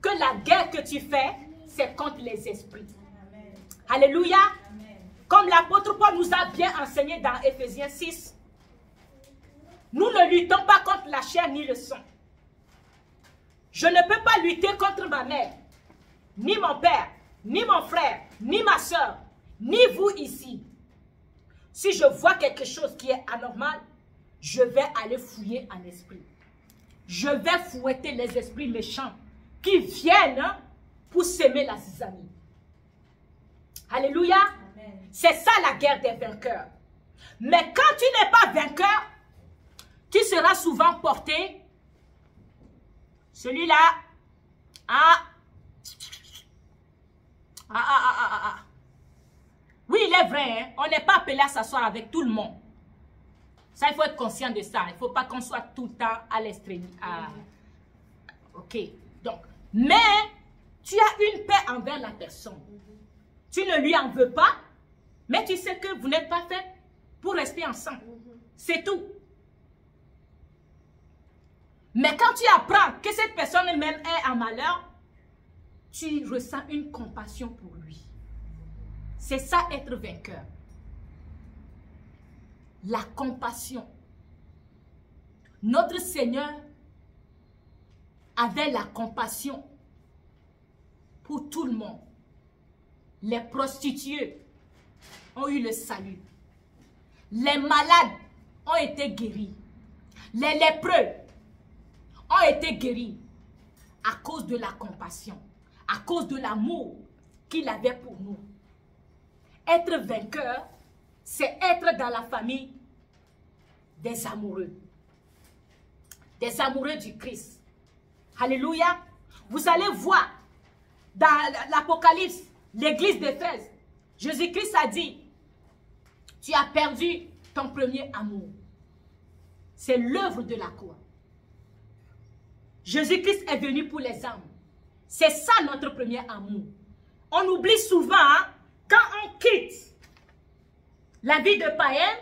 que la guerre que tu fais, c'est contre les esprits. Amen. Alléluia. Amen. Comme l'apôtre Paul nous a bien enseigné dans Éphésiens 6, nous ne luttons pas contre la chair ni le sang. Je ne peux pas lutter contre ma mère, ni mon père, ni mon frère, ni ma soeur, ni vous ici. Si je vois quelque chose qui est anormal, je vais aller fouiller en esprit. Je vais fouetter les esprits méchants qui viennent pour s'aimer la zizanie. Alléluia. C'est ça la guerre des vainqueurs. Mais quand tu n'es pas vainqueur, tu seras souvent porté. Celui-là. Oui, il est vrai. Hein? On n'est pas appelé à s'asseoir avec tout le monde. Ça, il faut être conscient de ça. Il ne faut pas qu'on soit tout le temps à l'extrémité. Ok. Donc, mais tu as une paix envers la personne. Tu ne lui en veux pas, mais tu sais que vous n'êtes pas fait pour rester ensemble. C'est tout. Mais quand tu apprends que cette personne même est en malheur, tu ressens une compassion pour lui. C'est ça être vainqueur. La compassion. Notre Seigneur avait la compassion pour tout le monde. Les prostituées ont eu le salut. Les malades ont été guéris. Les lépreux ont été guéris à cause de la compassion, à cause de l'amour qu'il avait pour nous. Être vainqueur, c'est être dans la famille des amoureux du Christ. Alléluia. Vous allez voir dans l'Apocalypse, l'église d'Éphèse, Jésus-Christ a dit, tu as perdu ton premier amour. C'est l'œuvre de la croix. Jésus-Christ est venu pour les âmes. C'est ça notre premier amour. On oublie souvent, hein, quand on quitte la vie de païen,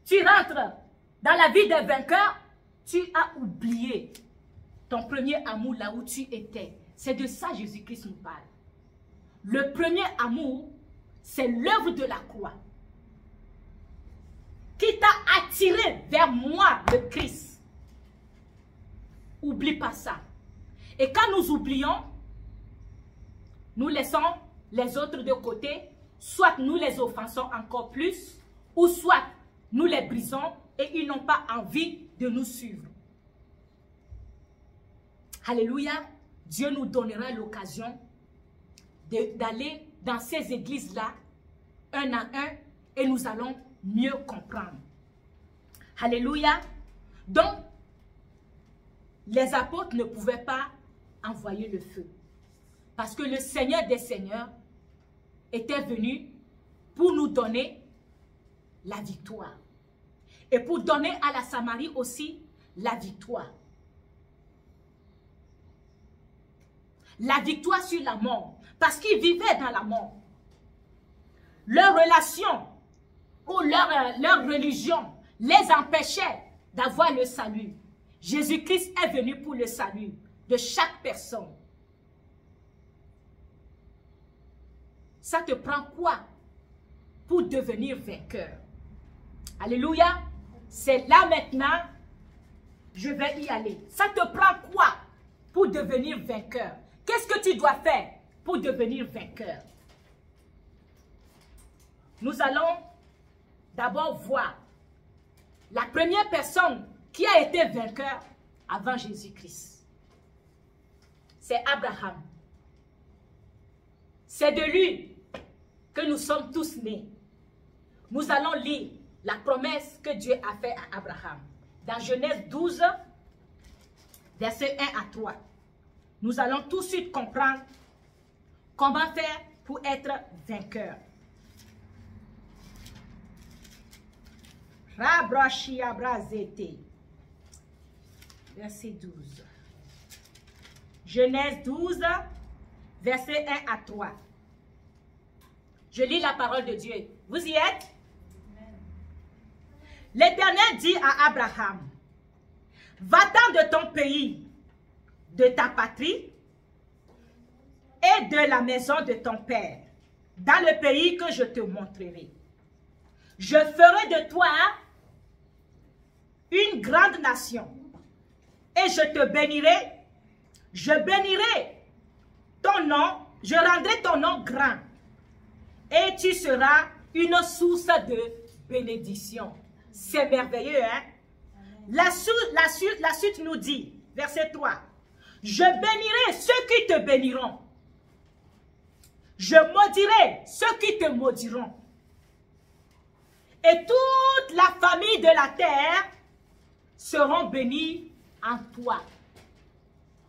tu rentres dans la vie de vainqueur, tu as oublié ton premier amour là où tu étais. C'est de ça Jésus-Christ nous parle. Le premier amour, c'est l'œuvre de la croix qui t'a attiré vers moi, le Christ. Oublie pas ça. Et quand nous oublions, nous laissons les autres de côté, soit nous les offensons encore plus, ou soit nous les brisons et ils n'ont pas envie de nous suivre. Alléluia. Dieu nous donnera l'occasion d'aller dans ces églises-là, un à un, et nous allons mieux comprendre. Alléluia. Donc, les apôtres ne pouvaient pas envoyer le feu. Parce que le Seigneur des Seigneurs était venu pour nous donner la victoire. Et pour donner à la Samarie aussi la victoire. La victoire sur la mort. Parce qu'ils vivaient dans la mort. Leur relation ou leur religion les empêchait d'avoir le salut. Jésus-Christ est venu pour le salut de chaque personne. Ça te prend quoi pour devenir vainqueur? Alléluia. C'est là maintenant, je vais y aller. Ça te prend quoi pour devenir vainqueur? Qu'est-ce que tu dois faire pour devenir vainqueur? Nous allons d'abord voir la première personne qui a été vainqueur avant Jésus-Christ. C'est Abraham. C'est de lui que nous sommes tous nés. Nous allons lire la promesse que Dieu a faite à Abraham. Dans Genèse 12, versets 1 à 3. Nous allons tout de suite comprendre comment faire pour être vainqueur. Verset 12. Genèse 12, verset 1 à 3. Je lis la parole de Dieu. Vous y êtes? L'Éternel dit à Abraham, va-t'en de ton pays, de ta patrie et de la maison de ton père, dans le pays que je te montrerai. Je ferai de toi une grande nation et je te bénirai. Je bénirai ton nom, je rendrai ton nom grand et tu seras une source de bénédiction. C'est merveilleux, hein? La suite nous dit, verset 3, je bénirai ceux qui te béniront. Je maudirai ceux qui te maudiront. Et toute la famille de la terre seront bénis en toi.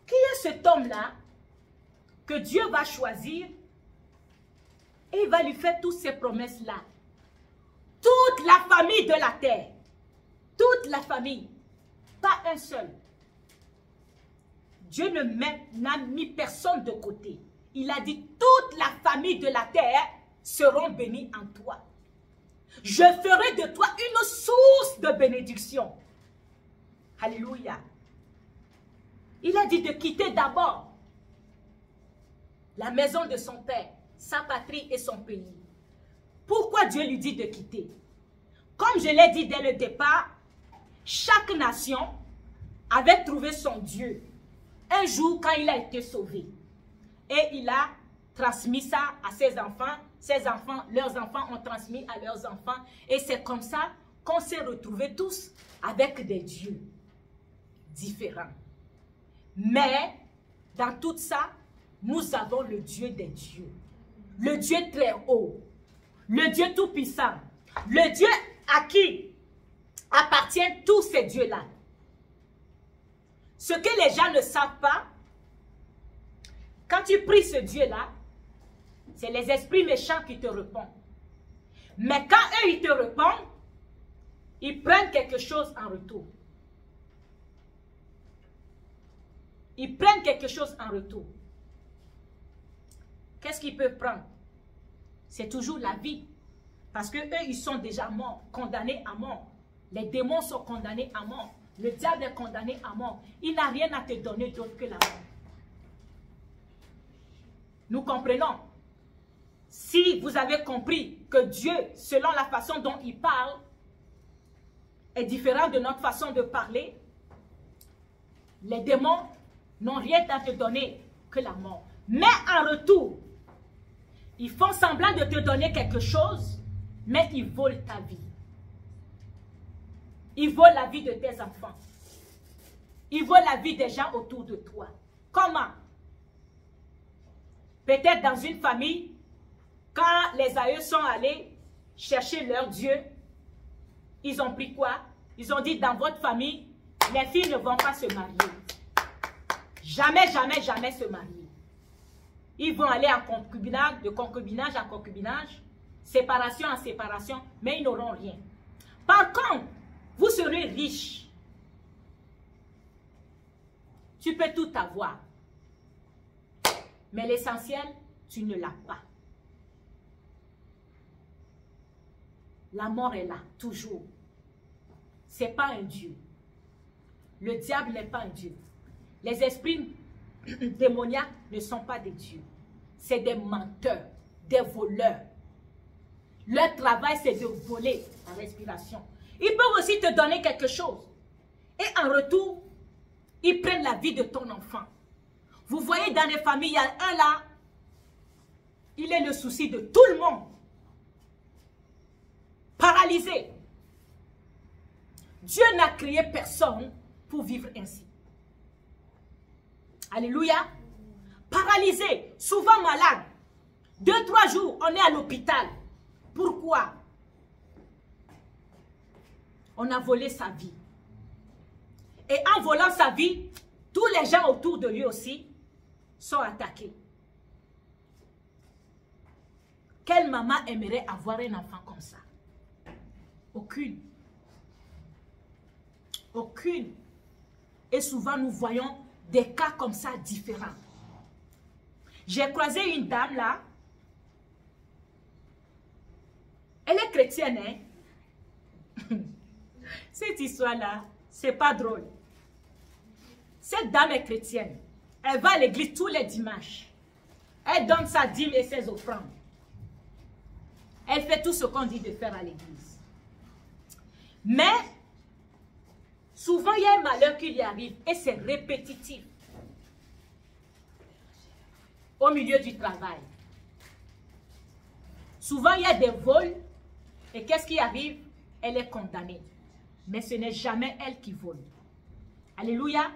Qui est cet homme-là que Dieu va choisir et il va lui faire toutes ces promesses-là? Toute la famille de la terre. Toute la famille. Pas un seul. Dieu n'a mis personne de côté. Il a dit toute la famille de la terre seront bénis en toi. Je ferai de toi une source de bénédiction. Alléluia. Il a dit de quitter d'abord la maison de son père, sa patrie et son pays. Pourquoi Dieu lui dit de quitter? Comme je l'ai dit dès le départ, chaque nation avait trouvé son Dieu un jour quand il a été sauvé. Et il a transmis ça à ses enfants. Ses enfants, leurs enfants ont transmis à leurs enfants. Et c'est comme ça qu'on s'est retrouvés tous avec des dieux différents. Mais dans tout ça, nous avons le Dieu des dieux. Le Dieu très haut. Le Dieu tout-puissant. Le Dieu à qui appartiennent tous ces dieux-là. Ce que les gens ne savent pas, quand tu pries ce Dieu-là, c'est les esprits méchants qui te répondent. Mais quand eux, ils te répondent, ils prennent quelque chose en retour. Ils prennent quelque chose en retour. Qu'est-ce qu'ils peuvent prendre? C'est toujours la vie. Parce que eux, ils sont déjà morts, condamnés à mort. Les démons sont condamnés à mort. Le diable est condamné à mort. Il n'a rien à te donner d'autre que la mort. Nous comprenons. Si vous avez compris que Dieu, selon la façon dont il parle, est différent de notre façon de parler, les démons n'ont rien à te donner que la mort. Mais en retour, ils font semblant de te donner quelque chose, mais ils volent ta vie. Ils volent la vie de tes enfants. Ils volent la vie des gens autour de toi. Comment? Peut-être dans une famille, quand les aïeux sont allés chercher leur Dieu, ils ont pris quoi? Ils ont dit, dans votre famille, les filles ne vont pas se marier. Jamais, jamais, jamais se marier. Ils vont aller en concubinage, de concubinage en concubinage. séparation en séparation, mais ils n'auront rien. Par contre, vous serez riche. Tu peux tout avoir. Mais l'essentiel, tu ne l'as pas. La mort est là, toujours. Ce n'est pas un Dieu. Le diable n'est pas un Dieu. Les esprits démoniaques ne sont pas des dieux. C'est des menteurs, des voleurs. Leur travail, c'est de voler la respiration. Ils peuvent aussi te donner quelque chose. Et en retour, ils prennent la vie de ton enfant. Vous voyez, dans les familles, il y a un là, il est le souci de tout le monde. Paralysé. Dieu n'a créé personne pour vivre ainsi. Alléluia. Paralysé, souvent malade. 2-3 jours, on est à l'hôpital. Pourquoi? On a volé sa vie. Et en volant sa vie, tous les gens autour de lui aussi sont attaqués. Quelle maman aimerait avoir un enfant comme ça? Aucune. Aucune. Et souvent, nous voyons des cas comme ça différents. J'ai croisé une dame là. Elle est chrétienne, hein? Cette histoire-là, c'est pas drôle. Cette dame est chrétienne. Elle va à l'église tous les dimanches. Elle donne sa dîme et ses offrandes. Elle fait tout ce qu'on dit de faire à l'église. Mais, souvent, il y a un malheur qui lui arrive et c'est répétitif. Au milieu du travail. Souvent, il y a des vols et qu'est-ce qui arrive? Elle est condamnée. Mais ce n'est jamais elle qui vole. Alléluia.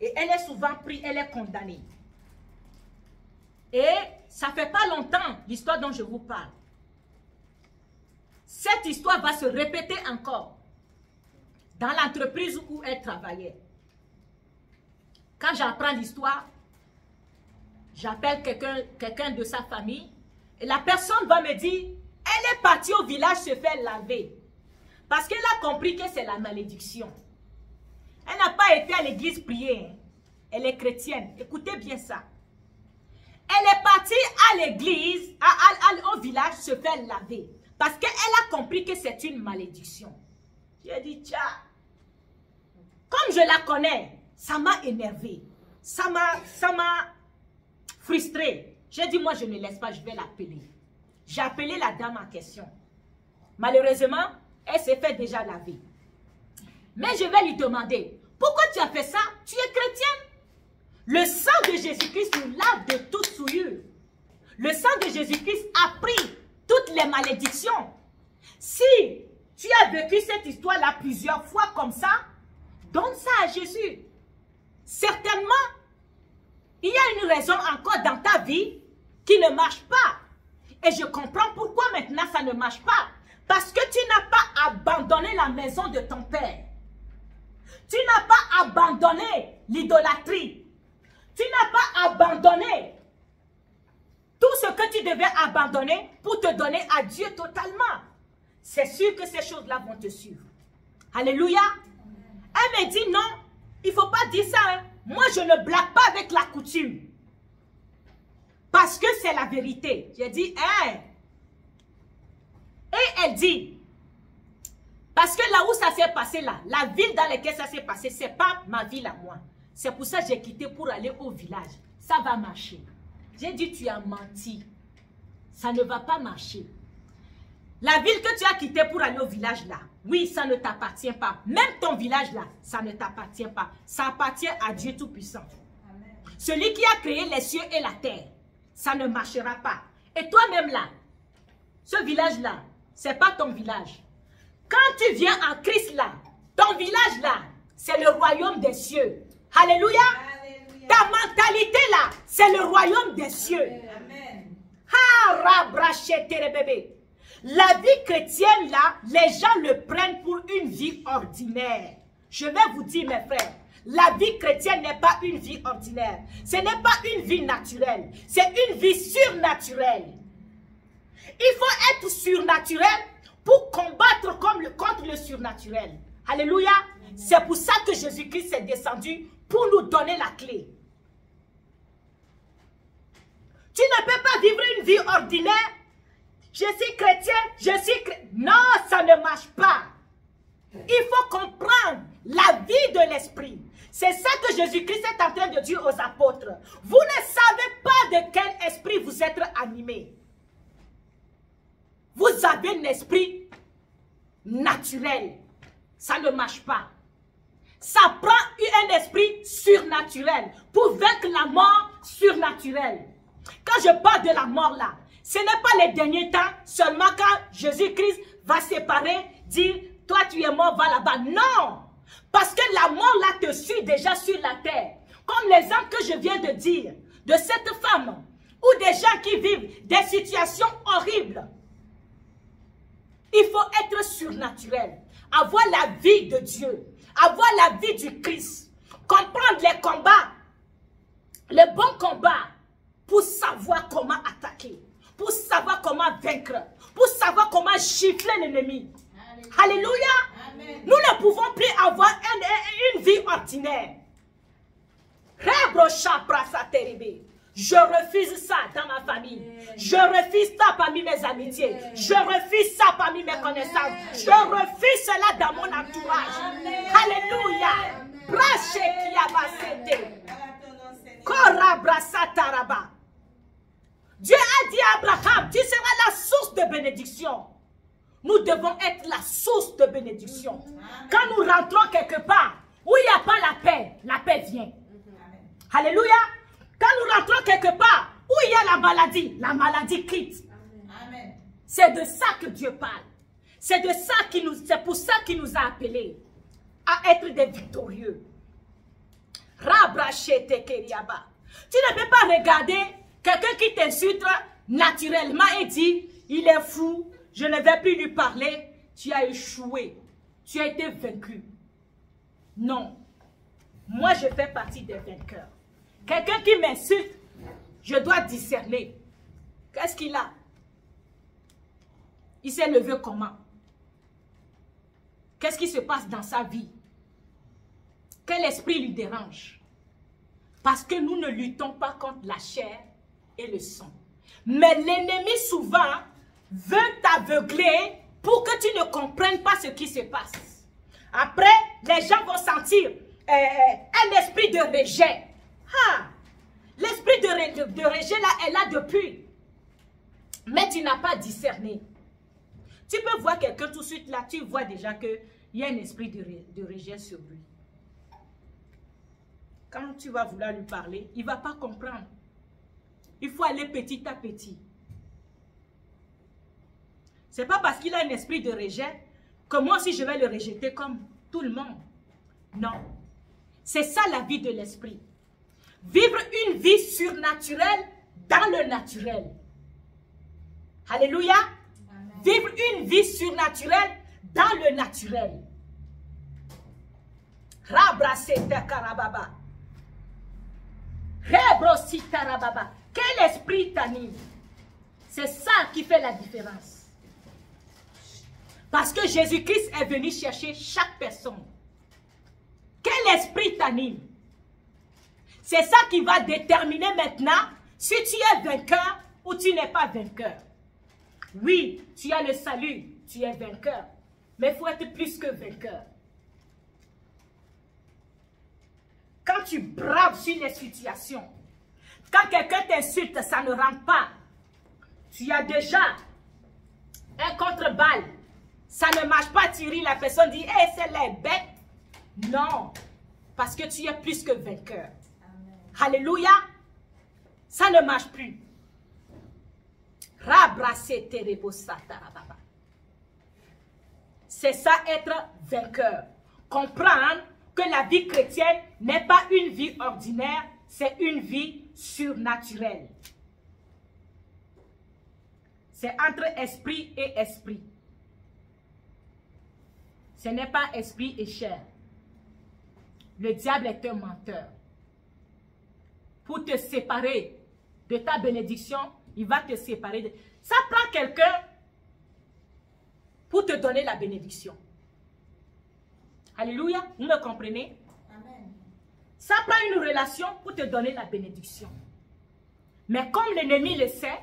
Et elle est souvent prise, elle est condamnée. Et ça ne fait pas longtemps, l'histoire dont je vous parle. Cette histoire va se répéter encore dans l'entreprise où elle travaillait. Quand j'apprends l'histoire, j'appelle quelqu'un de sa famille et la personne va me dire, elle est partie au village se faire laver parce qu'elle a compris que c'est la malédiction. Elle n'a pas été à l'église prier. Hein. Elle est chrétienne. Écoutez bien ça. Elle est partie à l'église, au village se faire laver parce qu'elle a compris que c'est une malédiction. J'ai dit, tiens, comme je la connais, ça m'a énervé. Ça m'a frustré. J'ai dit, moi, je ne laisse pas, je vais l'appeler. J'ai appelé la dame en question. Malheureusement, elle s'est fait déjà laver. Mais je vais lui demander, pourquoi tu as fait ça? Tu es chrétienne? Le sang de Jésus-Christ nous lave de toute souillure. Le sang de Jésus-Christ a pris toutes les malédictions. Si tu as vécu cette histoire-là plusieurs fois comme ça, donne ça à Jésus. Certainement, il y a une raison encore dans ta vie qui ne marche pas. Et je comprends pourquoi maintenant ça ne marche pas. Parce que tu n'as pas abandonné la maison de ton père. Tu n'as pas abandonné l'idolâtrie. Tu n'as pas abandonné tout ce que tu devais abandonner pour te donner à Dieu totalement. C'est sûr que ces choses-là vont te suivre. Alléluia. Elle me dit non, il ne faut pas dire ça. Hein. Moi, je ne blague pas avec la coutume. Parce que c'est la vérité. J'ai dit, hein. Et elle dit, parce que là où ça s'est passé là, la ville dans laquelle ça s'est passé, ce n'est pas ma ville à moi. C'est pour ça que j'ai quitté pour aller au village. Ça va marcher. J'ai dit, tu as menti. Ça ne va pas marcher. La ville que tu as quittée pour aller au village là, oui, ça ne t'appartient pas. Même ton village là, ça ne t'appartient pas. Ça appartient à Dieu Tout-Puissant. Celui qui a créé les cieux et la terre. Ça ne marchera pas. Et toi-même là, ce village là, ce n'est pas ton village. Quand tu viens en Christ là, ton village là, c'est le royaume des cieux. Alléluia. Alléluia. Ta mentalité là, c'est le royaume des cieux. Amen. La vie chrétienne là, les gens le prennent pour une vie ordinaire. Je vais vous dire mes frères, la vie chrétienne n'est pas une vie ordinaire. Ce n'est pas une vie naturelle. C'est une vie surnaturelle. Il faut être surnaturel pour combattre contre le surnaturel. Alléluia. C'est pour ça que Jésus-Christ est descendu pour nous donner la clé. Tu ne peux pas vivre une vie ordinaire. Je suis chrétien, Non, ça ne marche pas. Il faut comprendre la vie de l'esprit. C'est ça que Jésus-Christ est en train de dire aux apôtres. Vous ne savez pas de quel esprit vous êtes animés. Vous avez un esprit naturel. Ça ne marche pas. Ça prend un esprit surnaturel pour vaincre la mort surnaturelle. Quand je parle de la mort là, ce n'est pas les derniers temps, seulement quand Jésus-Christ va séparer, dire, toi tu es mort, va là-bas. Non! Parce que la mort là te suit déjà sur la terre. Comme l'exemple que je viens de dire, de cette femme, ou des gens qui vivent des situations horribles. Il faut être surnaturel, avoir la vie de Dieu, avoir la vie du Christ, comprendre les combats, les bons combats, pour savoir comment attaquer, pour savoir comment vaincre, pour savoir comment gifler l'ennemi. Alléluia. Amen. Nous ne pouvons plus avoir une vie ordinaire. Je refuse ça dans ma famille. Je refuse ça parmi mes amitiés. Je refuse ça parmi mes connaissances. Je refuse cela dans mon entourage. Alléluia. Dieu a dit à Abraham, tu seras la source de bénédiction. Nous devons être la source de bénédiction. Quand nous rentrons quelque part où il n'y a pas la paix vient. Alléluia. Quand nous rentrons quelque part où il y a la maladie quitte. C'est de ça que Dieu parle. C'est pour ça qu'il nous a appelés à être des victorieux. Tu ne peux pas regarder quelqu'un qui t'insulte naturellement et dit, il est fou, je ne vais plus lui parler. Tu as échoué, tu as été vaincu. Non, moi je fais partie des vainqueurs. Quelqu'un qui m'insulte, je dois discerner. Qu'est-ce qu'il a? Il s'est levé comment? Qu'est-ce qui se passe dans sa vie? Quel esprit lui dérange? Parce que nous ne luttons pas contre la chair et le sang. Mais l'ennemi souvent veut t'aveugler pour que tu ne comprennes pas ce qui se passe. Après, les gens vont sentir un esprit de rejet. Ah, l'esprit de rejet là est là depuis. Mais tu n'as pas discerné. Tu peux voir quelqu'un tout de suite là, tu vois déjà qu'il y a un esprit de rejet sur lui. Quand tu vas vouloir lui parler, il ne va pas comprendre. Il faut aller petit à petit. Ce n'est pas parce qu'il a un esprit de rejet que moi aussi je vais le rejeter comme tout le monde. Non. C'est ça la vie de l'esprit. Vivre une vie surnaturelle dans le naturel. Alléluia. Amen. Vivre une vie surnaturelle dans le naturel. Rabraseta karababa. Rebrosita rababa. Quel esprit t'anime? C'est ça qui fait la différence. Parce que Jésus-Christ est venu chercher chaque personne. Quel esprit t'anime? C'est ça qui va déterminer maintenant si tu es vainqueur ou tu n'es pas vainqueur. Oui, tu as le salut, tu es vainqueur. Mais il faut être plus que vainqueur. Quand tu braves sur les situations, quand quelqu'un t'insulte, ça ne rentre pas. Tu as déjà un contre-balle. Ça ne marche pas, tu ris, la personne dit, hey, c'est la bête. Non, parce que tu es plus que vainqueur. Amen. Alléluia. Ça ne marche plus. C'est ça être vainqueur. Comprendre que la vie chrétienne n'est pas une vie ordinaire, c'est une vie surnaturelle. C'est entre esprit et esprit. Ce n'est pas esprit et chair. Le diable est un menteur. Pour te séparer de ta bénédiction, il va te séparer. Ça prend quelqu'un pour te donner la bénédiction. Alléluia, vous me comprenez? Amen. Ça prend une relation pour te donner la bénédiction. Mais comme l'ennemi le sait,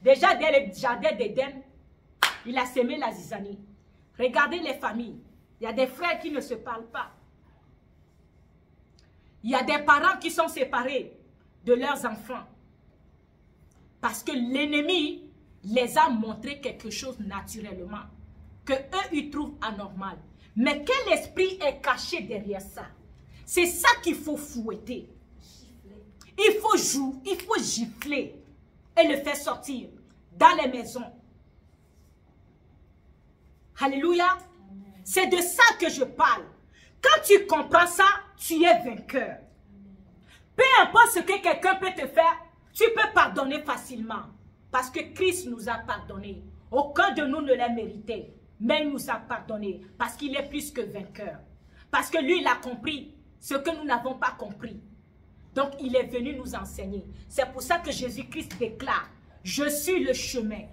déjà dès le jardin d'Éden, il a semé la zizanie. Regardez les familles. Il y a des frères qui ne se parlent pas. Il y a des parents qui sont séparés de leurs enfants. Parce que l'ennemi les a montré quelque chose naturellement. Que eux, ils trouvent anormal. Mais quel esprit est caché derrière ça? C'est ça qu'il faut fouetter. Il faut jouer, il faut gifler et le faire sortir dans les maisons. Alléluia. C'est de ça que je parle. Quand tu comprends ça, tu es vainqueur. Peu importe ce que quelqu'un peut te faire, tu peux pardonner facilement. Parce que Christ nous a pardonné. Aucun de nous ne l'a mérité. Mais il nous a pardonné. Parce qu'il est plus que vainqueur. Parce que lui, il a compris ce que nous n'avons pas compris. Donc, il est venu nous enseigner. C'est pour ça que Jésus-Christ déclare, je suis le chemin,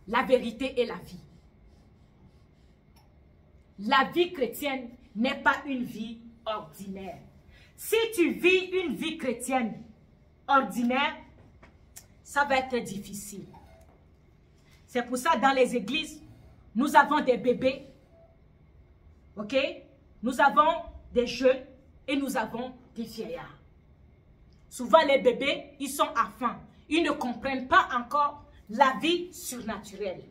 la vérité et la vie. La vie chrétienne n'est pas une vie ordinaire. Si tu vis une vie chrétienne ordinaire, ça va être difficile. C'est pour ça, dans les églises, nous avons des bébés, ok? Nous avons des jeunes et nous avons des vieillards. Souvent, les bébés, ils sont à faim. Ils ne comprennent pas encore la vie surnaturelle.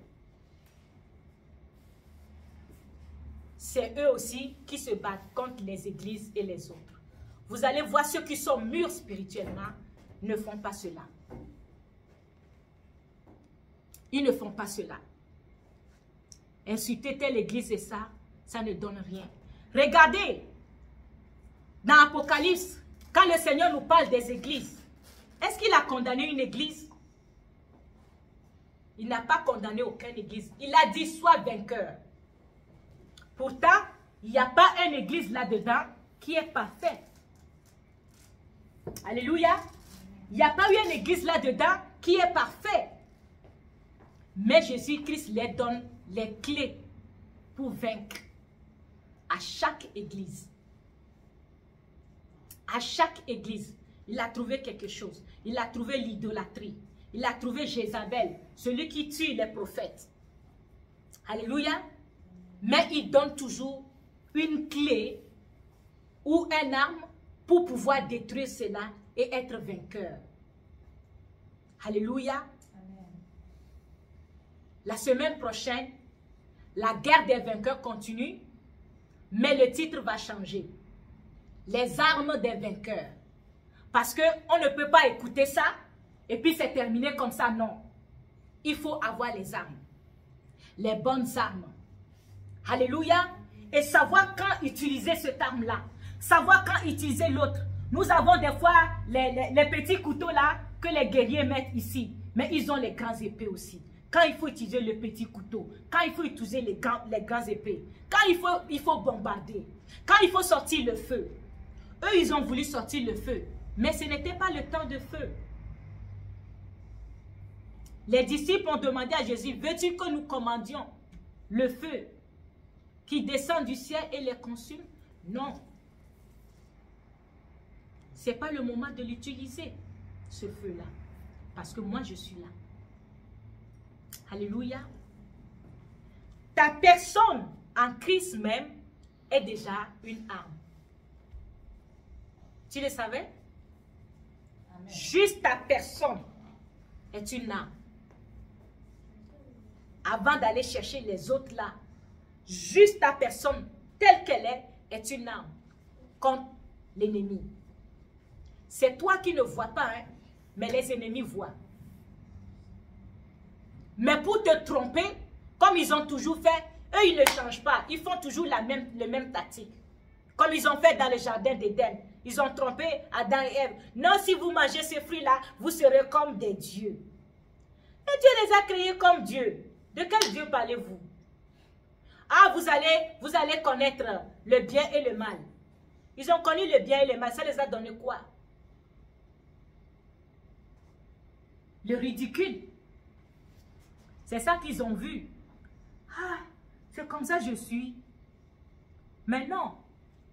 C'est eux aussi qui se battent contre les églises et les autres. Vous allez voir, ceux qui sont mûrs spirituellement ne font pas cela. Ils ne font pas cela. Insulter telle église et ça ne donne rien. Regardez, dans Apocalypse, quand le Seigneur nous parle des églises, est-ce qu'il a condamné une église? Il n'a pas condamné aucune église. Il a dit, sois vainqueur. Pourtant, il n'y a pas une église là-dedans qui est parfaite. Alléluia. Il n'y a pas eu une église là-dedans qui est parfaite. Mais Jésus-Christ leur donne les clés pour vaincre à chaque église. À chaque église, il a trouvé quelque chose. Il a trouvé l'idolâtrie. Il a trouvé Jézabel, celui qui tue les prophètes. Alléluia. Mais il donne toujours une clé ou une arme pour pouvoir détruire cela et être vainqueur. Alléluia. Amen. La semaine prochaine, la guerre des vainqueurs continue, mais le titre va changer. Les armes des vainqueurs. Parce qu'on ne peut pas écouter ça et puis c'est terminé comme ça, non. Il faut avoir les armes. Les bonnes armes. Alléluia. Et savoir quand utiliser cette arme-là. Savoir quand utiliser l'autre. Nous avons des fois les petits couteaux là que les guerriers mettent ici. Mais ils ont les grands épées aussi. Quand il faut utiliser le petit couteau. Quand il faut utiliser les grands épées. Quand il faut bombarder. Quand il faut sortir le feu. Eux, ils ont voulu sortir le feu. Mais ce n'était pas le temps de feu. Les disciples ont demandé à Jésus, veux-tu que nous commandions le feu qui descend du ciel et les consume? Non. Ce n'est pas le moment de l'utiliser, ce feu-là. Parce que moi, je suis là. Alléluia. Ta personne en Christ même est déjà une arme. Tu le savais? Amen. Juste ta personne est une arme. Avant d'aller chercher les autres là, juste ta personne telle qu'elle est une arme contre l'ennemi. C'est toi qui ne vois pas, hein, mais les ennemis voient. Mais pour te tromper, comme ils ont toujours fait, eux ils ne changent pas. Ils font toujours le même tactique. Comme ils ont fait dans le jardin d'Éden. Ils ont trompé Adam et Ève. Non, si vous mangez ces fruits-là, vous serez comme des dieux. Et Dieu les a créés comme Dieu. De quel Dieu parlez-vous? Ah, vous allez connaître le bien et le mal. Ils ont connu le bien et le mal. Ça les a donné quoi? le ridicule. C'est ça qu'ils ont vu. Ah, c'est comme ça que je suis. Mais non,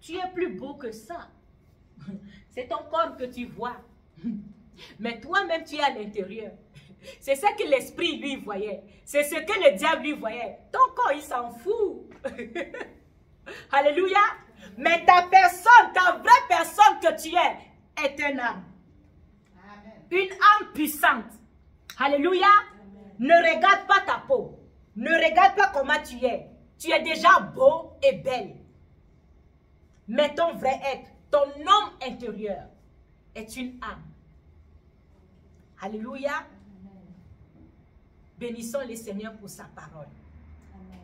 tu es plus beau que ça. C'est ton corps que tu vois. Mais toi-même, tu es à l'intérieur. C'est ça que l'esprit lui voyait. C'est ce que le diable lui voyait. Ton corps, il s'en fout. Alléluia. Mais ta personne, ta vraie personne que tu es, est une âme. Une âme puissante. Alléluia. Ne regarde pas ta peau. Ne regarde pas comment tu es. Tu es déjà beau et belle. Mais ton vrai être, ton homme intérieur, est une âme. Alléluia. Bénissons le Seigneur pour sa parole. Amen.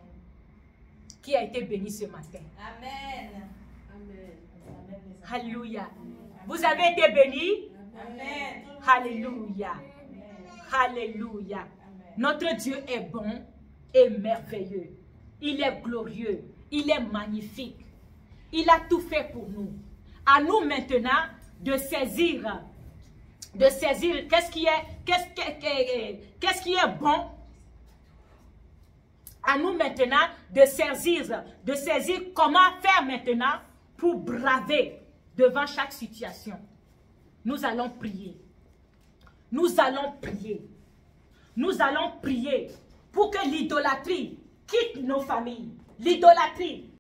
Qui a été béni ce matin. Amen. Amen. Alléluia. Vous avez été bénis. Amen. Alléluia. Amen. Alléluia. Amen. Notre Dieu est bon et merveilleux. Il est glorieux. Il est magnifique. Il a tout fait pour nous. À nous maintenant de saisir qu'est-ce qui est bon. À nous maintenant de saisir comment faire maintenant pour braver devant chaque situation. Nous allons prier. Nous allons prier. Nous allons prier pour que l'idolâtrie quitte nos familles. L'idolâtrie